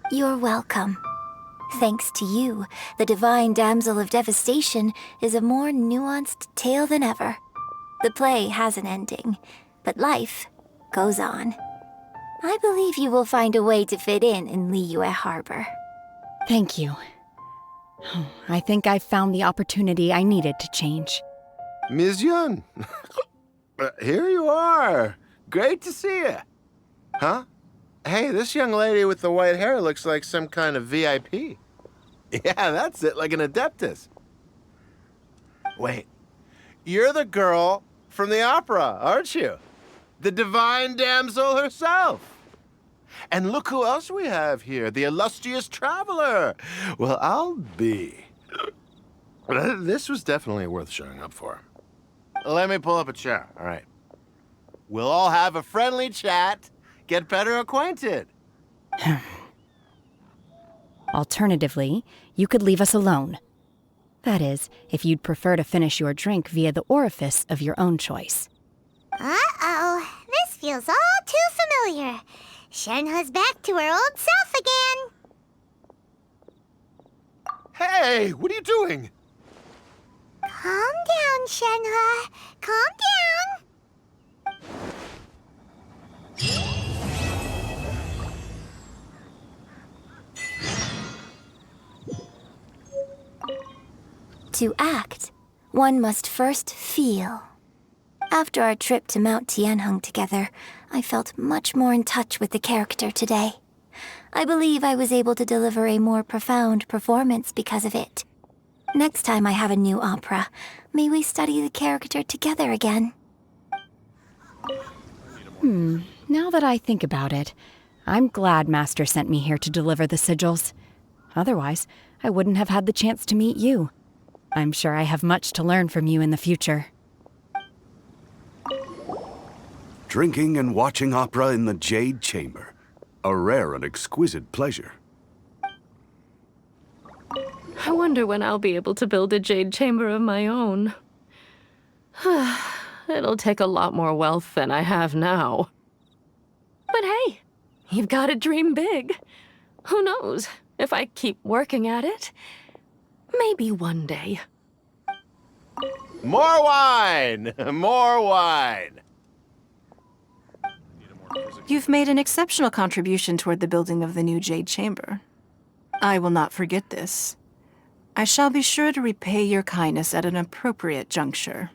You're welcome. Thanks to you, the Divine Damsel of Devastation is a more nuanced tale than ever. The play has an ending, but life goes on. I believe you will find a way to fit in Liyue Harbor. Thank you. I think I've found the opportunity I needed to change. Ms. Yun, here you are. Great to see you. Huh? Hey, this young lady with the white hair looks like some kind of VIP. Yeah, that's it, like an Adeptus. Wait, you're the girl from the opera, aren't you? The Divine Damsel herself. And look who else we have here, the illustrious Traveler. Well, I'll be. This was definitely worth showing up for. Let me pull up a chair, all right. We'll all have a friendly chat, get better acquainted. Alternatively, you could leave us alone. That is, if you'd prefer to finish your drink via the orifice of your own choice. Uh-oh, this feels all too familiar. Shenhe's back to her old self again. Hey, what are you doing? Calm down, Shenhe. Calm down. To act, one must first feel. After our trip to Mount Tianheng together, I felt much more in touch with the character today. I believe I was able to deliver a more profound performance because of it. Next time I have a new opera, may we study the character together again. Now that I think about it, I'm glad Master sent me here to deliver the sigils. Otherwise, I wouldn't have had the chance to meet you. I'm sure I have much to learn from you in the future. Drinking and watching opera in the Jade Chamber. A rare and exquisite pleasure. I wonder when I'll be able to build a jade chamber of my own. It'll take a lot more wealth than I have now. But hey, you've got to dream big. Who knows? If I keep working at it, maybe one day. More wine! More wine! You've made an exceptional contribution toward the building of the new Jade Chamber. I will not forget this. I shall be sure to repay your kindness at an appropriate juncture.